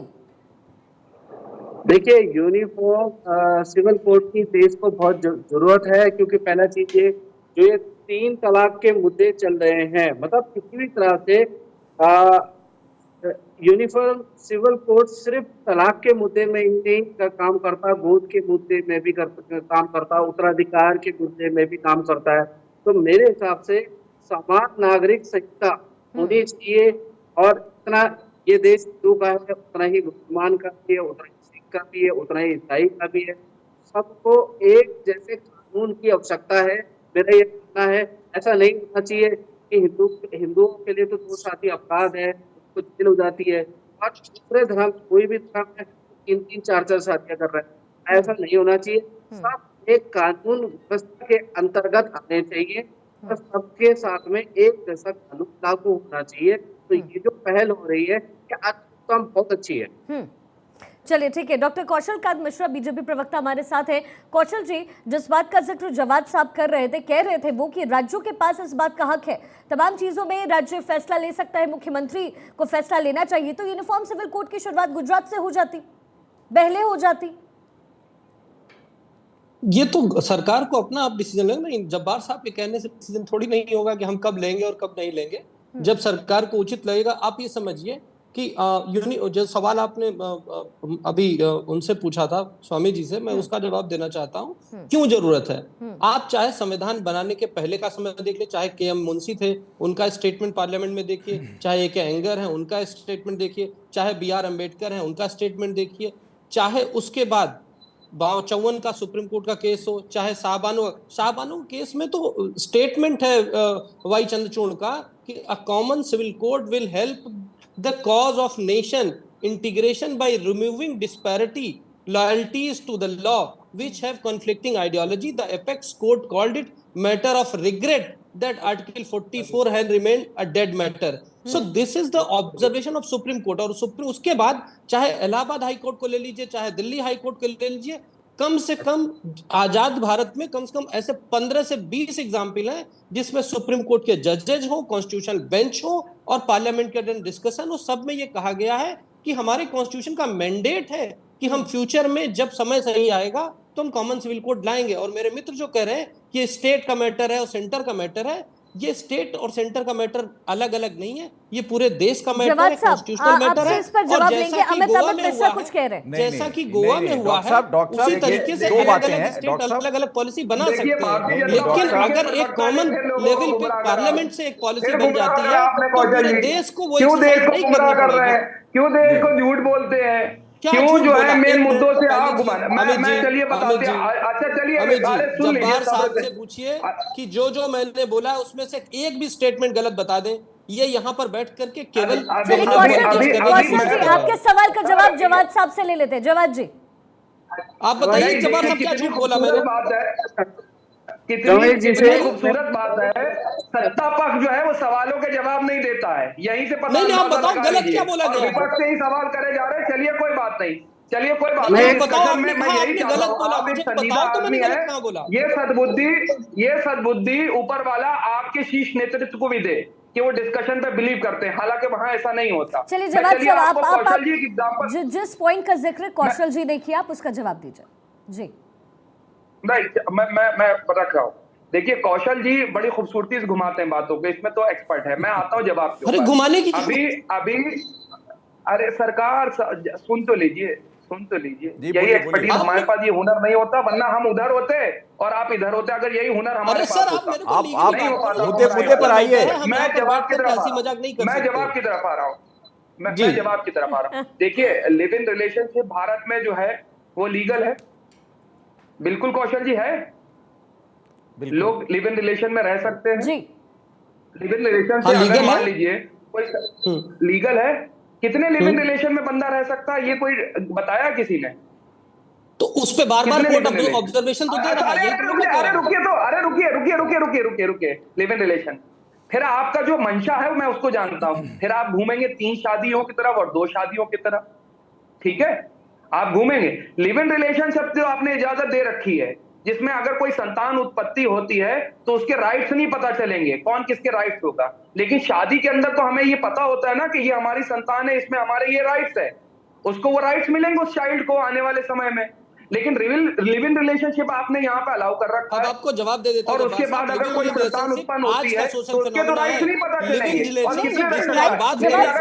देखिए, यूनिफॉर्म सिविल कोड की देश को बहुत जरूरत है क्योंकि पहला चीज ये जो ये 3 तलाक के मुद्दे चल रहे हैं, मतलब किसी भी तरह से यूनिफॉर्म सिविल कोड सिर्फ तलाक के मुद्दे में ही नहीं काम करता, गोद के मुद्दे में भी काम करता, उत्तराधिकार के मुद्दे में भी काम करता है। तो मेरे हिसाब से समान नागरिक संहिता होनी चाहिए और इतना ये देश हिंदू का है, उतना ही मुसलमान का भी है, उतना ही सिख का भी है, उतना ही ईसाई का भी है। सबको एक जैसे कानून की आवश्यकता है। मेरा ये मानना है ऐसा नहीं होना चाहिए कि हिंदुओं के लिए तो 2 शादी अपराध है, जेल हो जाती है, और दूसरे धर्म, कोई भी धर्म है 3-3 4-4 शादियां कर रहे हैं, ऐसा नहीं होना चाहिए। सब एक कानून व्यवस्था के अंतर्गत आने चाहिए और सबके साथ में एक जैसा कानून लागू होना चाहिए। तो ये जो पहल हो रही है ये अत्यंत बहुत अच्छी है। चलिए ठीक है। डॉक्टर कौशल कांत मिश्रा बीजेपी प्रवक्ता हमारे साथ है। कौशल जी, जिस बात का जिक्र जवाद साहब कर रहे थे, कह रहे थे वो कि राज्यों के पास इस बात का हक है, तमाम चीजों में राज्य फैसला ले सकता है, मुख्यमंत्री को फैसला लेना चाहिए। तो यूनिफॉर्म सिविल कोड की शुरुआत गुजरात से हो जाती, पहले हो जाती। ये तो सरकार को अपना आप डिसीजन लेना, नहीं जब्बार साहब के कहने से डिसीजन थोड़ी नहीं होगा कि हम कब लेंगे और कब नहीं लेंगे। जब सरकार को उचित लगेगा, आप ये समझिए कि जो सवाल आपने अभी उनसे पूछा था स्वामी जी से, मैं उसका जवाब देना चाहता हूँ। क्यों जरूरत है? आप चाहे संविधान बनाने के पहले का समय देख ले, चाहे के एम मुंशी थे उनका स्टेटमेंट पार्लियामेंट में देखिए, चाहे के एंगर है उनका स्टेटमेंट देखिए, चाहे BR अम्बेडकर है उनका स्टेटमेंट देखिए, चाहे उसके बाद 52 का सुप्रीम कोर्ट का केस हो, चाहे शाहबानो केस में तो स्टेटमेंट है वाई चंद्रचूड़ का कि a common civil code will help the cause of nation integration by removing disparity loyalties to the law which have conflicting ideology. The apex court called it matter of regret that article 44 has remained a dead matter. So this is the observation of Supreme Court. और supreme उसके बाद चाहे Allahabad high court को ले लीजिए, चाहे Delhi high court को ले लीजिए, कम से कम आजाद भारत में कम से कम ऐसे 15 से 20 एग्जाम्पल हैं जिसमें सुप्रीम कोर्ट के जजेज हो, कॉन्स्टिट्यूशनल बेंच हो और पार्लियामेंट के डिस्कशन हो, सब में ये कहा गया है कि हमारे कॉन्स्टिट्यूशन का मैंडेट है कि हम फ्यूचर में जब समय सही आएगा तो हम कॉमन सिविल कोड लाएंगे। और मेरे मित्र जो कह रहे हैं कि स्टेट का मैटर है और सेंटर का मैटर है, ये स्टेट और सेंटर का मैटर अलग अलग नहीं है, ये पूरे देश का मैटर है, कॉन्स्टिट्यूशनल मैटर है। इस पर जवाब लेंगे। अमित मिश्रा कुछ कह रहे हैं। जैसा कि गोवा में हुआ है उसी तरीके से अलग-अलग स्टेट अलग-अलग पॉलिसी बना सकते हैं, लेकिन अगर एक कॉमन लेवल पे पार्लियामेंट से एक पॉलिसी बन जाती है तो पूरे देश को वो क्यों देश को गुमराह कर रहे हैं, क्यों देश को झूठ बोलते हैं, क्यों जो है मेन मुद्दों से आप घुमाना। मैं चलिए बताते हैं। अच्छा चलिए जब्बार साहब से पूछिए कि जो मैंने बोला है उसमें से एक भी स्टेटमेंट गलत बता दें, ये यहाँ पर बैठ करके केवल आपके सवाल का जवाब जवाद साहब से ले लेते हैं। जवाद जी आप बताइए जब्बार साहब क्या झूठ बोला मैंने? कितनी खूबसूरत बात है। सत्ता पक्ष जो है वो सवालों के जवाब नहीं देता है, यहीं से पता नहीं आप बताओ गलत क्या बोला गया? विपक्ष से ही सवाल करे जा रहे हैं। चलिए कोई बात नहीं, चलिए कोई बात नहीं, नहीं। बताओ मैं यही गलत बोला, मुझे बताओ तो मैंने गलत कहां बोला? ये सद्बुद्धि ऊपर वाला आपके शीर्ष नेतृत्व को भी दे कि वो डिस्कशन पे बिलीव करते हैं, हालांकि वहां ऐसा नहीं होता। चलिए जवाब साहब, आप जिस पॉइंट का जिक्र कौशल जी ने किया आप उसका जवाब दीजिए जी। नहीं मैं रख रहा हूँ। देखिए कौशल जी बड़ी खूबसूरती से घुमाते हैं बातों को, इसमें तो एक्सपर्ट है। मैं आता हूँ जवाब के ऊपर। घुमाने की अभी अरे सरकार सुन तो लीजिए यही एक्सपर्टीज हमारे पास, ये हुनर नहीं होता, वरना हम उधर होते और आप इधर होते। अगर यही हुनर हमारे पास होता, आप मुद्दे पर आइए। मैं जवाब की तरफ आ रहा हूँ। मैं जवाब की तरफ आ रहा हूँ। देखिए लिव इन रिलेशनशिप भारत में जो है वो लीगल है, बिल्कुल कौशल जी है। लोग लिव इन रिलेशन में रह सकते हैं जी। लिव इन रिलेशन से अगर मान लीजिए कोई लीगल है, कितने लिव इन रिलेशन में बंदा रह सकता है ये कोई बताया किसी ने? तो उस पे बार-बार कोर्ट ऑब्जर्वेशन तो दे रहा है। रुकिए लिव इन रिलेशन, फिर आपका जो मंशा है मैं उसको जानता हूं। फिर आप घूमेंगे 3 शादियों की तरफ और 2 शादियों की तरफ, ठीक है? आप घूमेंगे। लिव इन रिलेशनशिप जो आपने इजाजत दे रखी है, जिसमें अगर कोई संतान उत्पत्ति होती है तो उसके राइट्स नहीं पता चलेंगे, कौन किसके राइट्स होगा। लेकिन शादी के अंदर तो हमें ये पता होता है ना कि ये हमारी संतान है, इसमें हमारे ये राइट्स है, उसको वो राइट्स मिलेंगे उस चाइल्ड को आने वाले समय में। लेकिन लिव इन रिलेशनशिप आपने यहाँ पे अलाउ कर रखा है। आपको जवाब दे देता हूं। और उसके बाद अगर कोई संतान उत्पन्न होती है तो उसके तो राइट्स नहीं पता चलेंगे। और कितने अगर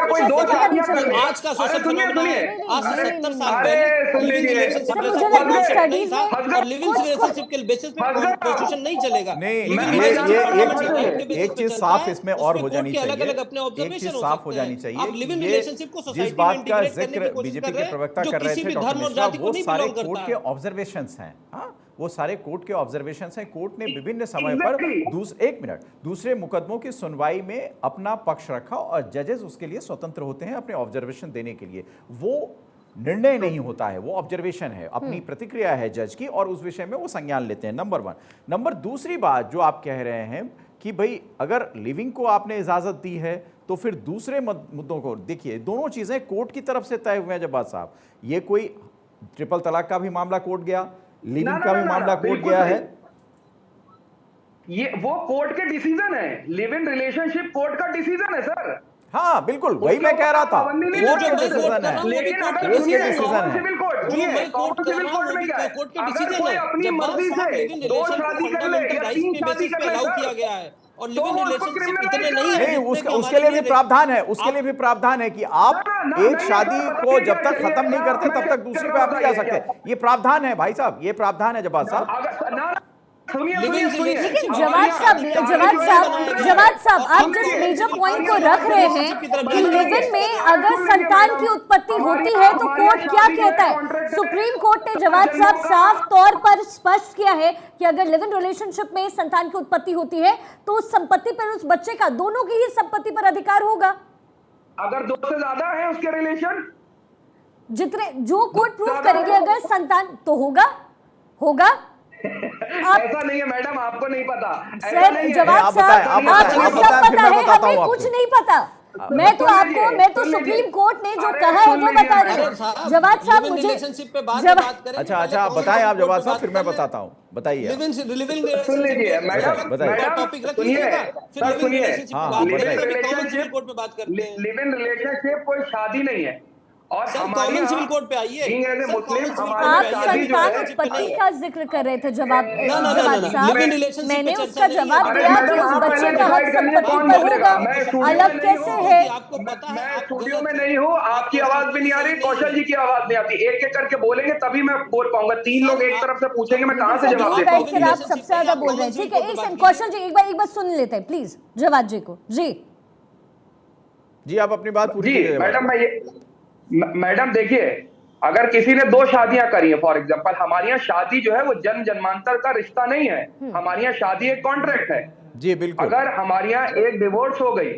कोई 2 शादियां कर ले, आज का सोशल सुनिए आज से 70 साल अरे सुन लीजिए, और लिव इन रिलेशनशिप के बेसिस पे कॉन्स्टिट्यूशन नहीं चलेगा। नहीं, एक चीज साफ इसमें और हो जानी चाहिए, अलग-अलग अपने ऑब्जर्वेशन साफ हो जानी चाहिए। आप लिव इन रिलेशनशिप को सोसाइटी जिस बात का में जिक्र बीजेपी के प्रवक्ता कर रहे थे डॉक्टर मिश्रा, वो सारे कोर्ट के ऑब्जर्वेशंस हैं। हाँ, वो सारे कोर्ट के ऑब्जर्वेशंस हैं। कोर्ट ने विभिन्न समय पर दूसरे मुकदमों की सुनवाई में अपना पक्ष रखा और जजेस उसके लिए स्वतंत्र होते हैं अपने ऑब्जर्वेशन देने के लिए। वो निर्णय नहीं होता है, वो ऑब्जर्वेशन है, अपनी प्रतिक्रिया है जज की और उस विषय में वो संज्ञान लेते हैं। नंबर 1। नंबर दूसरी बात जो आप कह रहे हैं कि भाई अगर लिविंग को आपने इजाजत दी है तो फिर दूसरे मुद्दों को देखिए, दोनों चीजें कोर्ट की तरफ से तय हुए हैं जब्बार साहब। ये कोई ट्रिपल तलाक का भी मामला कोर्ट गया, लिविंग का भी मामला कोर्ट गया है। ये वो कोर्ट के डिसीजन है, लिव इन रिलेशनशिप कोर्ट का डिसीजन है सर। हाँ बिल्कुल, वही मैं कह रहा था, कोर्ट के डिसीजन है, लेकिन अगर कोर्ट के डिसीजन है। सिविल कोर्ट में क्या है, अगर कोई अपनी मर्जी से 2 शादी कर ले या 3 शादी कर ले किया गया है और लिव इन तो रिलेशनशिप इतने नहीं है, उसके लिए भी प्रावधान है, उसके लिए भी प्रावधान है कि आप एक शादी को जब तक खत्म नहीं करते तब तक दूसरी पे आप नहीं जा सकते। ये प्रावधान है भाई साहब, ये प्रावधान है जब्बार साहब। लेकिन जवाद साहब आप जिस मेजर पॉइंट को रख रहे हैं कि लिव इन में अगर संतान की उत्पत्ति होती है तो कोर्ट क्या कहता है? सुप्रीम कोर्ट ने जवाद साहब साफ तौर पर स्पष्ट किया है कि अगर लिव इन रिलेशनशिप में संतान की उत्पत्ति होती है तो उस संपत्ति पर, उस बच्चे का, दोनों की ही संपत्ति पर अधिकार होगा। अगर 2 से ज्यादा है उसके रिलेशन, जितने जो कोर्ट प्रूव करेगी अगर संतान तो होगा। ऐसा नहीं है मैडम, आपको नहीं पता। सर जवाब साहब आपको सब पता है, हमें कुछ नहीं पता। मैं तो सुप्रीम कोर्ट ने जो कहा है वो बता रही हूँ। जवाब साहब मुझे अच्छा बताएं आप जवाब साहब, फिर मैं बताता हूँ, बताइए। सुन लीजिए मैडम, लिव इन रिलेशनशिप कोई शादी नहीं है और कॉमन सिविल कोड पे आइए। आप संतान उत्पत्ति का जिक्र कर रहे थे जवाब साहब, मैंने उसका जवाब दिया कि उस बच्चे का हक संपत्ति पर होगा, अलग कैसे है? मैं स्टूडियो में नहीं हूँ, आपकी आवाज भी नहीं आ रही, कौशल जी की आवाज नहीं आती। एक एक करके बोलेंगे तभी मैं बोल पाऊंगा। 3 लोग एक तरफ से पूछेंगे, मैं कहाँ से जवाब दे पाऊंगा? आप सबसे ज्यादा बोल रहे हैं, ठीक है। एक सेकंड कौशल जी, एक बार सुन लेते हैं प्लीज जवाब जी को। जी आप अपनी बात पूरी कीजिए। मैडम देखिए, अगर किसी ने 2 शादियां करी है, फॉर एग्जांपल, हमारे यहाँ शादी जो है वो जन्म जन्मांतर का रिश्ता नहीं है, हमारे यहाँ शादी एक कॉन्ट्रैक्ट है। जी बिल्कुल। अगर हमारे यहाँ एक डिवोर्स हो गई,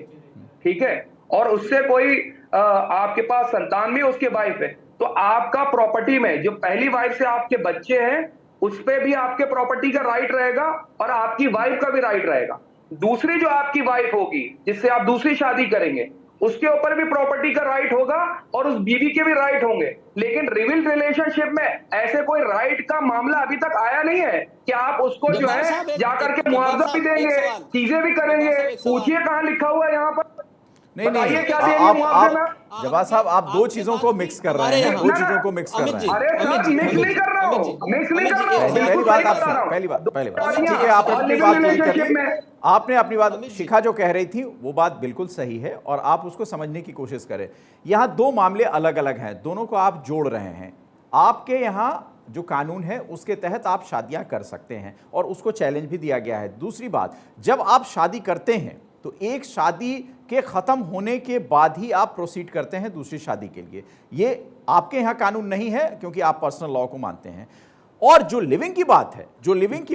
ठीक है, और उससे कोई आपके पास संतान भी उसके वाइफ है, तो आपका प्रॉपर्टी में जो पहली वाइफ से आपके बच्चे हैं उस पे भी आपके प्रॉपर्टी का राइट रहेगा और आपकी वाइफ का भी राइट रहेगा। दूसरी जो आपकी वाइफ होगी जिससे आप दूसरी शादी करेंगे उसके ऊपर भी प्रॉपर्टी का राइट होगा और उस बीवी के भी राइट होंगे। लेकिन रिविल रिलेशनशिप में ऐसे कोई राइट का मामला अभी तक आया नहीं है कि आप उसको जो है जाकर के मुआवजा भी देंगे, चीजें भी करेंगे। पूछिए कहाँ लिखा हुआ है यहाँ पर? नहीं आप जवाब साहब आप 2 चीजों को मिक्स कर रहे हैं, 2 चीजों को मिक्स कर रहे हैं। अरे मिक्स नहीं कर रहा हूँ, मिक्स नहीं कर रहा हूँ। पहली बात आप सुनो, पहली बात ठीक है, आप अपनी बात पूरी करिए। आपने अपनी बात, शिखा जो कह रही थी वो बात बिल्कुल सही है और आप उसको समझने की कोशिश करें। यहाँ 2 मामले अलग अलग हैं, दोनों को आप जोड़ रहे हैं। आपके यहाँ जो कानून है उसके तहत आप शादियां कर सकते हैं और उसको चैलेंज भी दिया गया है। दूसरी बात, जब आप शादी करते हैं तो एक शादी के खत्म होने के बाद ही आप प्रोसीड करते हैं दूसरी शादी के लिए। ये आपके यहाँ कानून नहीं है क्योंकि आप पर्सनल लॉ को मानते हैं। और जो लिविंग की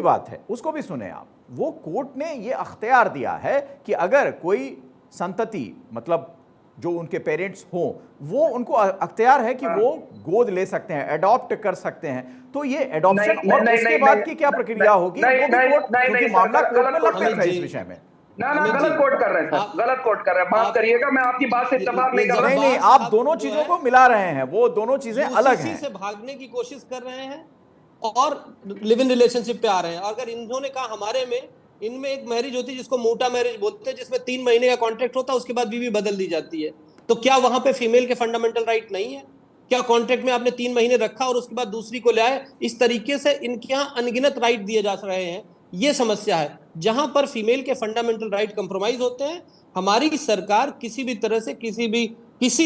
बात है उसको भी सुने आप। वो कोर्ट ने ये अख्तियार दिया है कि अगर कोई संतति, मतलब जो उनके पेरेंट्स हों, वो उनको अख्तियार है कि वो गोद ले सकते हैं, अडॉप्ट कर सकते हैं। तो ये अडॉप्शन और उसके बाद की क्या प्रक्रिया होगी, क्योंकि मामला कोर्ट में लंबित है इस विषय में। ना गलत कोट कर रहे हैं सर, गलत कोट कर रहे हैं। माफ करिएगा, मैं आपकी बात से इत्तेफाक नहीं कर रहा। नहीं, आप दोनों चीजों को मिला रहे हैं, वो दोनों चीजें अलग हैं। से भागने की कोशिश कर रहे हैं और लिव इन रिलेशनशिप पे आ रहे हैं। अगर इन्होंने कहा हमारे में, इनमें एक मैरिज होती है जिसको मोटा मैरिज बोलते हैं, जिसमें 3 महीने का कॉन्ट्रैक्ट होता है, उसके बाद बीवी बदल दी जाती है। तो क्या वहां पे फीमेल के फंडामेंटल राइट नहीं है? क्या कॉन्ट्रैक्ट में आपने 3 महीने रखा और उसके बाद दूसरी को ले आए? इस तरीके से इनके यहाँ अनगिनत राइट दिए जा रहे हैं। ये समस्या है। जहां पर फीमेल के फंडामेंटल राइट कंप्रोमाइज होते हैं, हमारी सरकार किसी भी तरह से किसी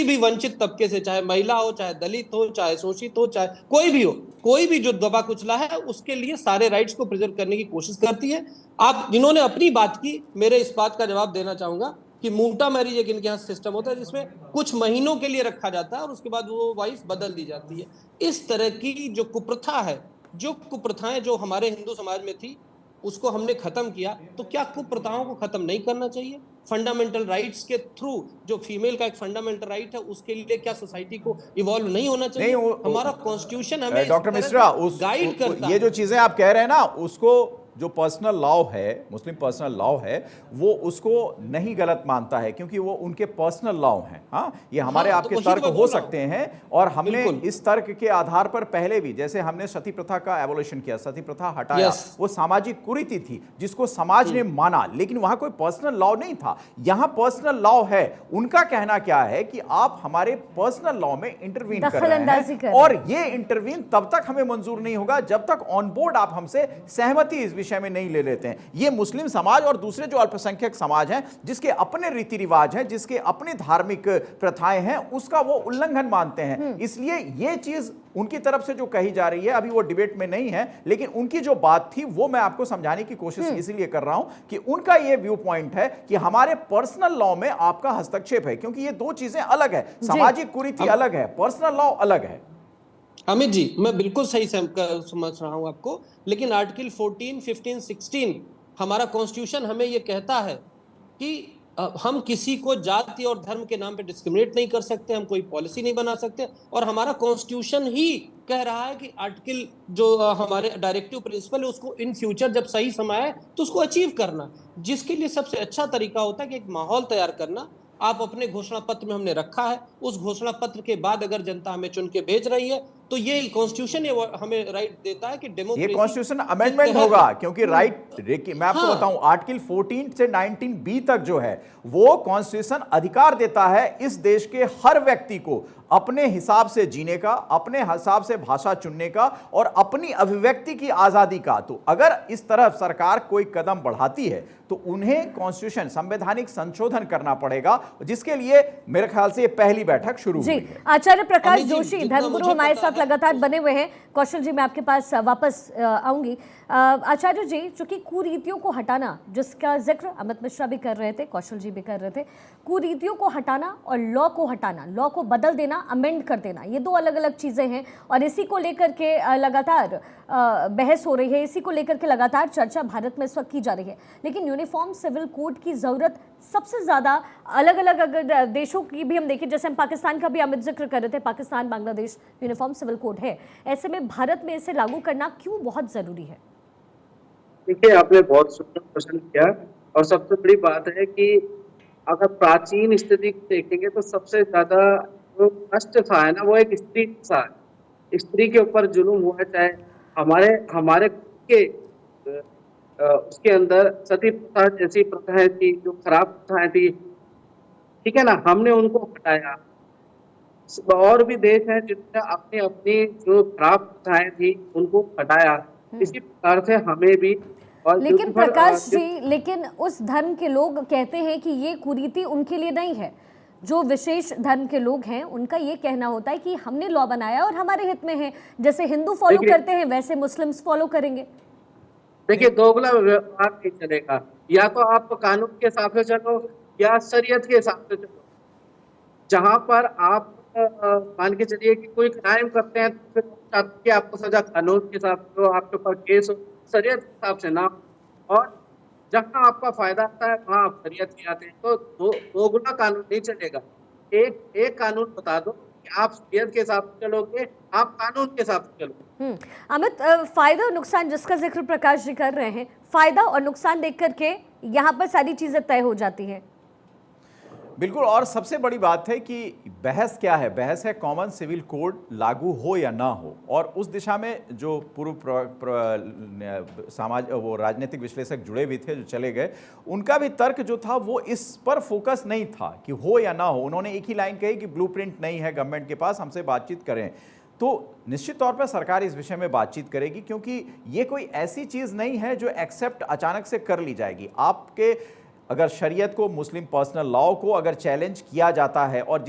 भी वंचित तबके से, चाहे महिला हो, चाहे दलित हो, चाहे शोषित हो, चाहे कोई भी हो, कोई भी जो दबा कुचला है, उसके लिए सारे राइट्स को प्रिजर्व करने की कोशिश करती है। आप जिन्होंने अपनी बात की, मेरे इस बात का जवाब देना चाहूंगा कि मोटा मैरिज एक इनके यहाँ सिस्टम होता है जिसमें कुछ महीनों के लिए रखा जाता है और उसके बाद वो वाइफ बदल दी जाती है। इस तरह की जो कुप्रथा है जो कुप्रथाएं जो हमारे हिंदू समाज में थी उसको हमने खत्म किया, तो क्या कुप्रथाओं को खत्म नहीं करना चाहिए? फंडामेंटल राइट्स के थ्रू, जो फीमेल का एक फंडामेंटल राइट है, उसके लिए क्या सोसाइटी को इवॉल्व नहीं होना चाहिए? हमारा कॉन्स्टिट्यूशन हमें डॉक्टर मिश्रा गाइड करता है। ये जो चीजें आप कह रहे हैं ना, उसको जो पर्सनल लॉ है, मुस्लिम पर्सनल लॉ है, वो उसको नहीं गलत मानता है, क्योंकि वो उनके पर्सनल लॉ हैं। हाँ, ये हमारे आपके तर्क हो सकते हैं, और हमने इस तर्क के आधार पर पहले भी, जैसे हमने सती प्रथा का एवोल्यूशन किया, सती प्रथा हटाया, वो सामाजिक कुरीति थी जिसको समाज ने माना, लेकिन वहां कोई पर्सनल लॉ नहीं था। यहां पर्सनल लॉ है। उनका कहना क्या है कि आप हमारे पर्सनल लॉ में इंटरवीन कर रहे हैं, और ये इंटरवीन तब तक हमें मंजूर नहीं होगा जब तक ऑन बोर्ड आप हमसे सहमति इस विषय में नहीं ले लेते हैं। ये मुस्लिम समाज और दूसरे जो अल्पसंख्यक समाज हैं, जिसके अपने रीति रिवाज हैं, जिसके अपने धार्मिक प्रथाएं हैं, उसका वो उल्लंघन मानते हैं। इसलिए ये चीज उनकी तरफ से जो कही जा रही है, अभी वो डिबेट में नहीं है, लेकिन उनकी जो बात थी वो मैं आपको समझाने की कोशिश इसलिए कर रहा हूं कि उनका ये व्यू पॉइंट है कि हमारे पर्सनल लॉ में आपका हस्तक्षेप है, क्योंकि ये दो चीजें अलग है। सामाजिक कुरीति अलग है, पर्सनल लॉ अलग है। अमित जी, मैं बिल्कुल सही समझ रहा हूं आपको, लेकिन आर्टिकल 14, 15, 16 हमारा कॉन्स्टिट्यूशन हमें यह कहता है कि हम किसी को जाति और धर्म के नाम पे डिस्क्रिमिनेट नहीं कर सकते, हम कोई पॉलिसी नहीं बना सकते, और हमारा कॉन्स्टिट्यूशन ही कह रहा है कि आर्टिकल जो हमारे डायरेक्टिव प्रिंसिपल है, उसको इन फ्यूचर जब सही समय आए तो उसको अचीव करना, जिसके लिए सबसे अच्छा तरीका होता है कि एक माहौल तैयार करना। आप अपने घोषणा पत्र में हमने रखा है, उस घोषणा पत्र के बाद अगर जनता हमें चुन के भेज रही है, तो ये कॉन्स्टिट्यूशन हमें राइट देता है कि डेमोक्रेसी, ये कॉन्स्टिट्यूशन अमेंडमेंट होगा, क्योंकि राइट, मैं आपको बताऊं, आर्टिकल 14 से 19B तक जो है, वो कॉन्स्टिट्यूशन अधिकार देता है इस देश के हर व्यक्ति को अपने हिसाब से जीने का, अपने हिसाब से भाषा चुनने का, और अपनी अभिव्यक्ति की आजादी का। तो अगर इस तरफ सरकार कोई कदम बढ़ाती है तो उन्हें कॉन्स्टिट्यूशन, संवैधानिक संशोधन करना पड़ेगा, जिसके लिए मेरे ख्याल से ये पहली बैठक शुरू हुई है। आचार्य प्रकाश जोशी, धर्मगुरु, हमारे साथ लगातार बने हुए हैं। कौशल जी, मैं आपके पास वापस आऊंगी। आचार्य जी, चूंकि कुरीतियों को हटाना, जिसका जिक्र अमित मिश्रा भी कर रहे थे, कौशल जी भी कर रहे थे, कुरीतियों को हटाना और लॉ को हटाना, लॉ को बदल देना, अमेंड कर देना, ये दो अलग अलग चीजें हैं, और इसी को लेकर के लगातार बहस हो रही है, इसी को लेकर के लगातार चर्चा भारत में इस वक्त की जा रही है। लेकिन यूनिफॉर्म सिविल कोड की जरूरत सबसे ज्यादा अलग अलग अगर देशों की भी हम देखें, जैसे हम पाकिस्तान का भी अमित जिक्र कर रहे थे, Pakistan, Bangladesh uniform civil code है, ऐसे में भारत में इसे लागू करना क्यों बहुत जरूरी है? देखिए, आपने बहुत सुंदर प्रश्न किया, और सबसे बड़ी बात है कि अगर प्राचीन स्थिति देखेंगे तो सबसे ज्यादा जो कष्ट था है ना, वो एक स्त्री था। स्त्री के ऊपर जुल्म हुआ, चाहे हमारे के उसके अंदर सती प्रथा जैसी प्रथाएं थी, जो खराब प्रथाएं थी, ठीक है ना, हमने उनको हटाया। और भी देश हैं जिनने अपनी अपनी जो खराब प्रथाएं थी उनको हटाया। इसी प्रकार से हमें भी। और लेकिन प्रकाश जी, लेकिन उस धर्म के लोग कहते हैं कि ये कुरीति उनके लिए नहीं है। जो विशेष धर्म के लोग हैं उनका ये कहना होता है कि हमने लॉ बनाया और हमारे हित में है, जैसे हिंदू फॉलो करते हैं वैसे मुस्लिम्स फॉलो करेंगे। देखिए, दोगला व्यवहार नहीं चलेगा। या तो आप कानून के हिसाब से चलो या शरीयत के हिसाब से चलो। जहां पर आप मान के चलिए कि कोई क्राइम करते हैं तो फिर चाहते कि आपको सजा कानून के हिसाब से हो, आपके ऊपर केस हो, शरीयत के हिसाब से ना। और जहां आपका फायदा आता है वहां आप शरीयत ले आते हैं। तो दोगुना कानून नहीं चलेगा। एक कानून बता दो कि आप शरीयत के हिसाब से चलोगे, आप कानून के हिसाब से चलोगे। अमित, फायदा और नुकसान जिसका जिक्र प्रकाश जी कर रहे हैं, फायदा और नुकसान देख करके यहाँ पर सारी चीजें तय हो जाती हैं। बिल्कुल, और सबसे बड़ी बात है कि बहस क्या है? बहस है कॉमन सिविल कोड लागू हो या ना हो, और उस दिशा में जो वो राजनीतिक विश्लेषक जुड़े भी थे, जो चले गए, उनका भी तर्क जो था वो इस पर फोकस नहीं था कि हो या ना हो। उन्होंने एक ही लाइन कही कि ब्लूप्रिंट नहीं है गवर्नमेंट के पास, हमसे बातचीत करें। तो निश्चित तौर पर सरकार इस विषय में बातचीत करेगी, क्योंकि ये कोई ऐसी चीज़ नहीं है जो एक्सेप्ट अचानक से कर ली जाएगी। आपके अगर शरीयत को, मुस्लिम पर्सनल लॉ को अगर चैलेंज किया जाता है और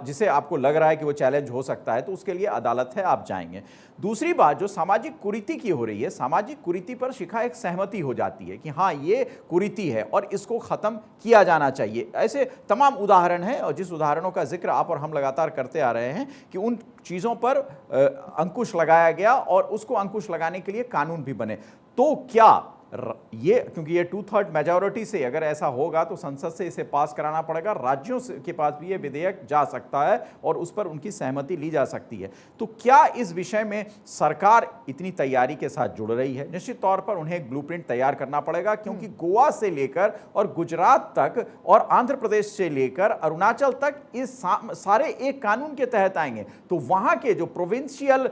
जिसे आपको लग रहा है कि वो चैलेंज हो सकता है, तो उसके लिए अदालत है, आप जाएंगे। दूसरी बात जो सामाजिक कुरीति की हो रही है, सामाजिक कुरीति पर शिखा एक सहमति हो जाती है कि हाँ ये कुरीति है और इसको ख़त्म किया जाना चाहिए। ऐसे तमाम उदाहरण हैं और जिस उदाहरणों का जिक्र आप और हम लगातार करते आ रहे हैं कि उन चीज़ों पर अंकुश लगाया गया और उसको अंकुश लगाने के लिए कानून भी बने। तो क्या ये, क्योंकि ये 2/3 मेजॉरिटी से अगर ऐसा होगा तो संसद से इसे पास कराना पड़ेगा, राज्यों के पास भी ये विधेयक जा सकता है और उस पर उनकी सहमति ली जा सकती है। तो क्या इस विषय में सरकार इतनी तैयारी के साथ जुड़ रही है? निश्चित तौर पर उन्हें एक ब्लूप्रिंट तैयार करना पड़ेगा, क्योंकि गोवा से लेकर और गुजरात तक और आंध्र प्रदेश से लेकर अरुणाचल तक इस सारे एक कानून के तहत आएंगे। तो वहाँ के जो प्रोविंशियल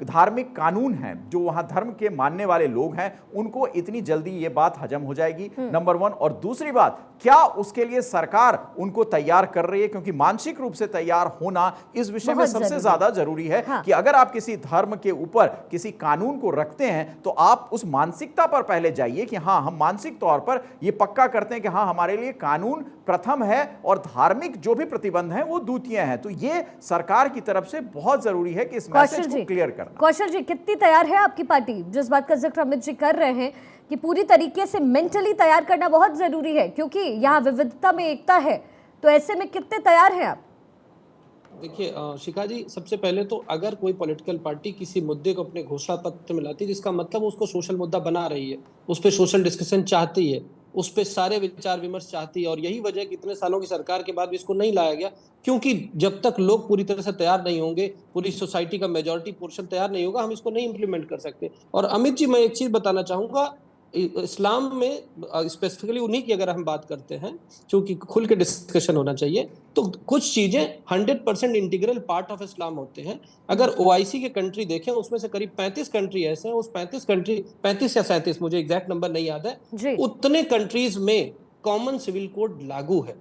धार्मिक कानून हैं, जो वहाँ धर्म के मानने वाले लोग हैं, उनको इतनी जल्दी ये बात हजम हो जाएगी, नंबर 1। और दूसरी बात, क्या उसके लिए सरकार उनको तैयार कर रही है? क्योंकि मानसिक रूप से तैयार होना इस विषय में सबसे ज्यादा जरूरी है। हाँ। कि अगर आप किसी धर्म के ऊपर किसी कानून को रखते हैं तो आप उस मानसिकता पर पहले जाइए कि हाँ, हम मानसिक तौर पर ये पक्का करते हैं कि हाँ, हमारे लिए कानून प्रथम है और धार्मिक जो भी प्रतिबंध हैं वो द्वितीय हैं। तो ये सरकार की तरफ से बहुत जरूरी है कि इस मैसेज को क्लियर करना। कौशल जी, कितनी तैयार है आपकी पार्टी? जिस बात का जिक्र अमित जी कर रहे हैं कि पूरी तरीके से मेंटली तैयार करना बहुत जरूरी है, क्योंकि यहाँ विविधता में एकता है, तो ऐसे में कितने तैयार हैं आप? देखिए शिखा जी, सबसे पहले तो अगर कोई पॉलिटिकल पार्टी किसी मुद्दे को अपने घोषणा पत्र में लाती है, जिसका मतलब उसको सोशल मुद्दा बना रही है, उस पर सोशल डिस्कशन चाहती है, उस पर सारे विचार विमर्श चाहती है, और यही वजह है कि इतने सालों की सरकार के बाद भी इसको नहीं लाया गया, क्योंकि जब तक लोग पूरी तरह से तैयार नहीं होंगे, पूरी सोसाइटी का मेजॉरिटी पोर्शन तैयार नहीं होगा, हम इसको नहीं इंप्लीमेंट कर सकते। और अमित जी, मैं एक चीज बताना चाहूंगा, इस्लाम में स्पेसिफिकली उन्हीं की अगर हम बात करते हैं, क्योंकि खुल के डिस्कशन होना चाहिए, तो कुछ चीजें 100% इंटीग्रल पार्ट ऑफ इस्लाम होते हैं। अगर ओआईसी के कंट्री देखें, उसमें से करीब 35 कंट्री ऐसे हैं, उस 35 या 37, मुझे एग्जैक्ट नंबर नहीं याद है, उतने कंट्रीज में कॉमन सिविल कोड लागू है।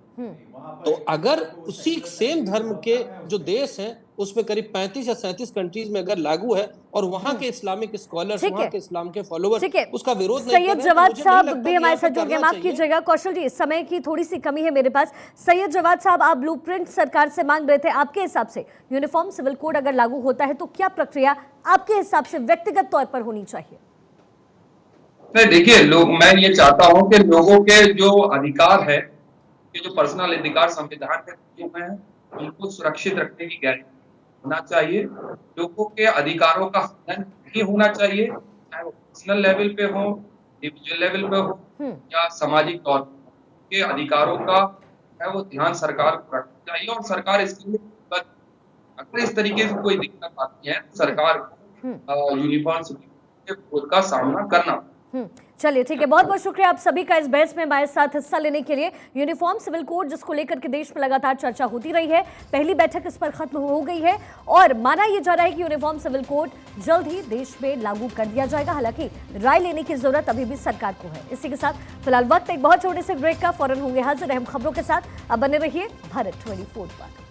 तो अगर उसी सेम धर्म के जो देश हैं उसमें करीब 35 या 37 कंट्रीज में अगर लागू है और वहां के इस्लामिक स्कॉलर्स, वहां के इस्लाम के फॉलोअर्स उसका विरोध नहीं कर रहे हैं, सैयद जवाद साहब भी हमारे साथ जुड़ गए, माफ कीजिएगा कौशल जी, समय की थोड़ी सी कमी है मेरे पास। सैयद जवाद साहब, आप ब्लूप्रिंट सरकार से मांग रहे थे, आपके हिसाब से यूनिफॉर्म सिविल कोड अगर लागू होता है तो क्या प्रक्रिया आपके हिसाब से व्यक्तिगत तौर पर होनी चाहिए? नहीं, देखिए, मैं ये चाहता हूं कि लोगों के जो अधिकार है, जो पर्सनल अधिकार संविधान में उनको सुरक्षित रखने की गारंटी होना चाहिए। लोगों के अधिकारों का हनन नहीं होना चाहिए, चाहे वो पर्सनल लेवल पे हो, इंडिविजुअल लेवल पे हो या सामाजिक तौर के अधिकारों का है वो ध्यान सरकार को रखना चाहिए। और सरकार इसके लिए, अगर इस तरीके से कोई दिक्कत आती है, सरकार को यूनिफॉर्म सिविल कोड का सामना करना। चलिए ठीक है, बहुत बहुत शुक्रिया आप सभी का इस बहस में हमारे साथ हिस्सा लेने के लिए। यूनिफॉर्म सिविल कोड जिसको लेकर के देश में लगातार चर्चा होती रही है, पहली बैठक इस पर खत्म हो गई है और माना यह जा रहा है कि यूनिफॉर्म सिविल कोड जल्द ही देश में लागू कर दिया जाएगा। हालांकि राय लेने की जरूरत अभी भी सरकार को है। इसी के साथ फिलहाल वक्त एक बहुत छोटे से ब्रेक का, फौरन होंगे हाजिर अहम खबरों के साथ। अब बने रहिए भारत 24 पर।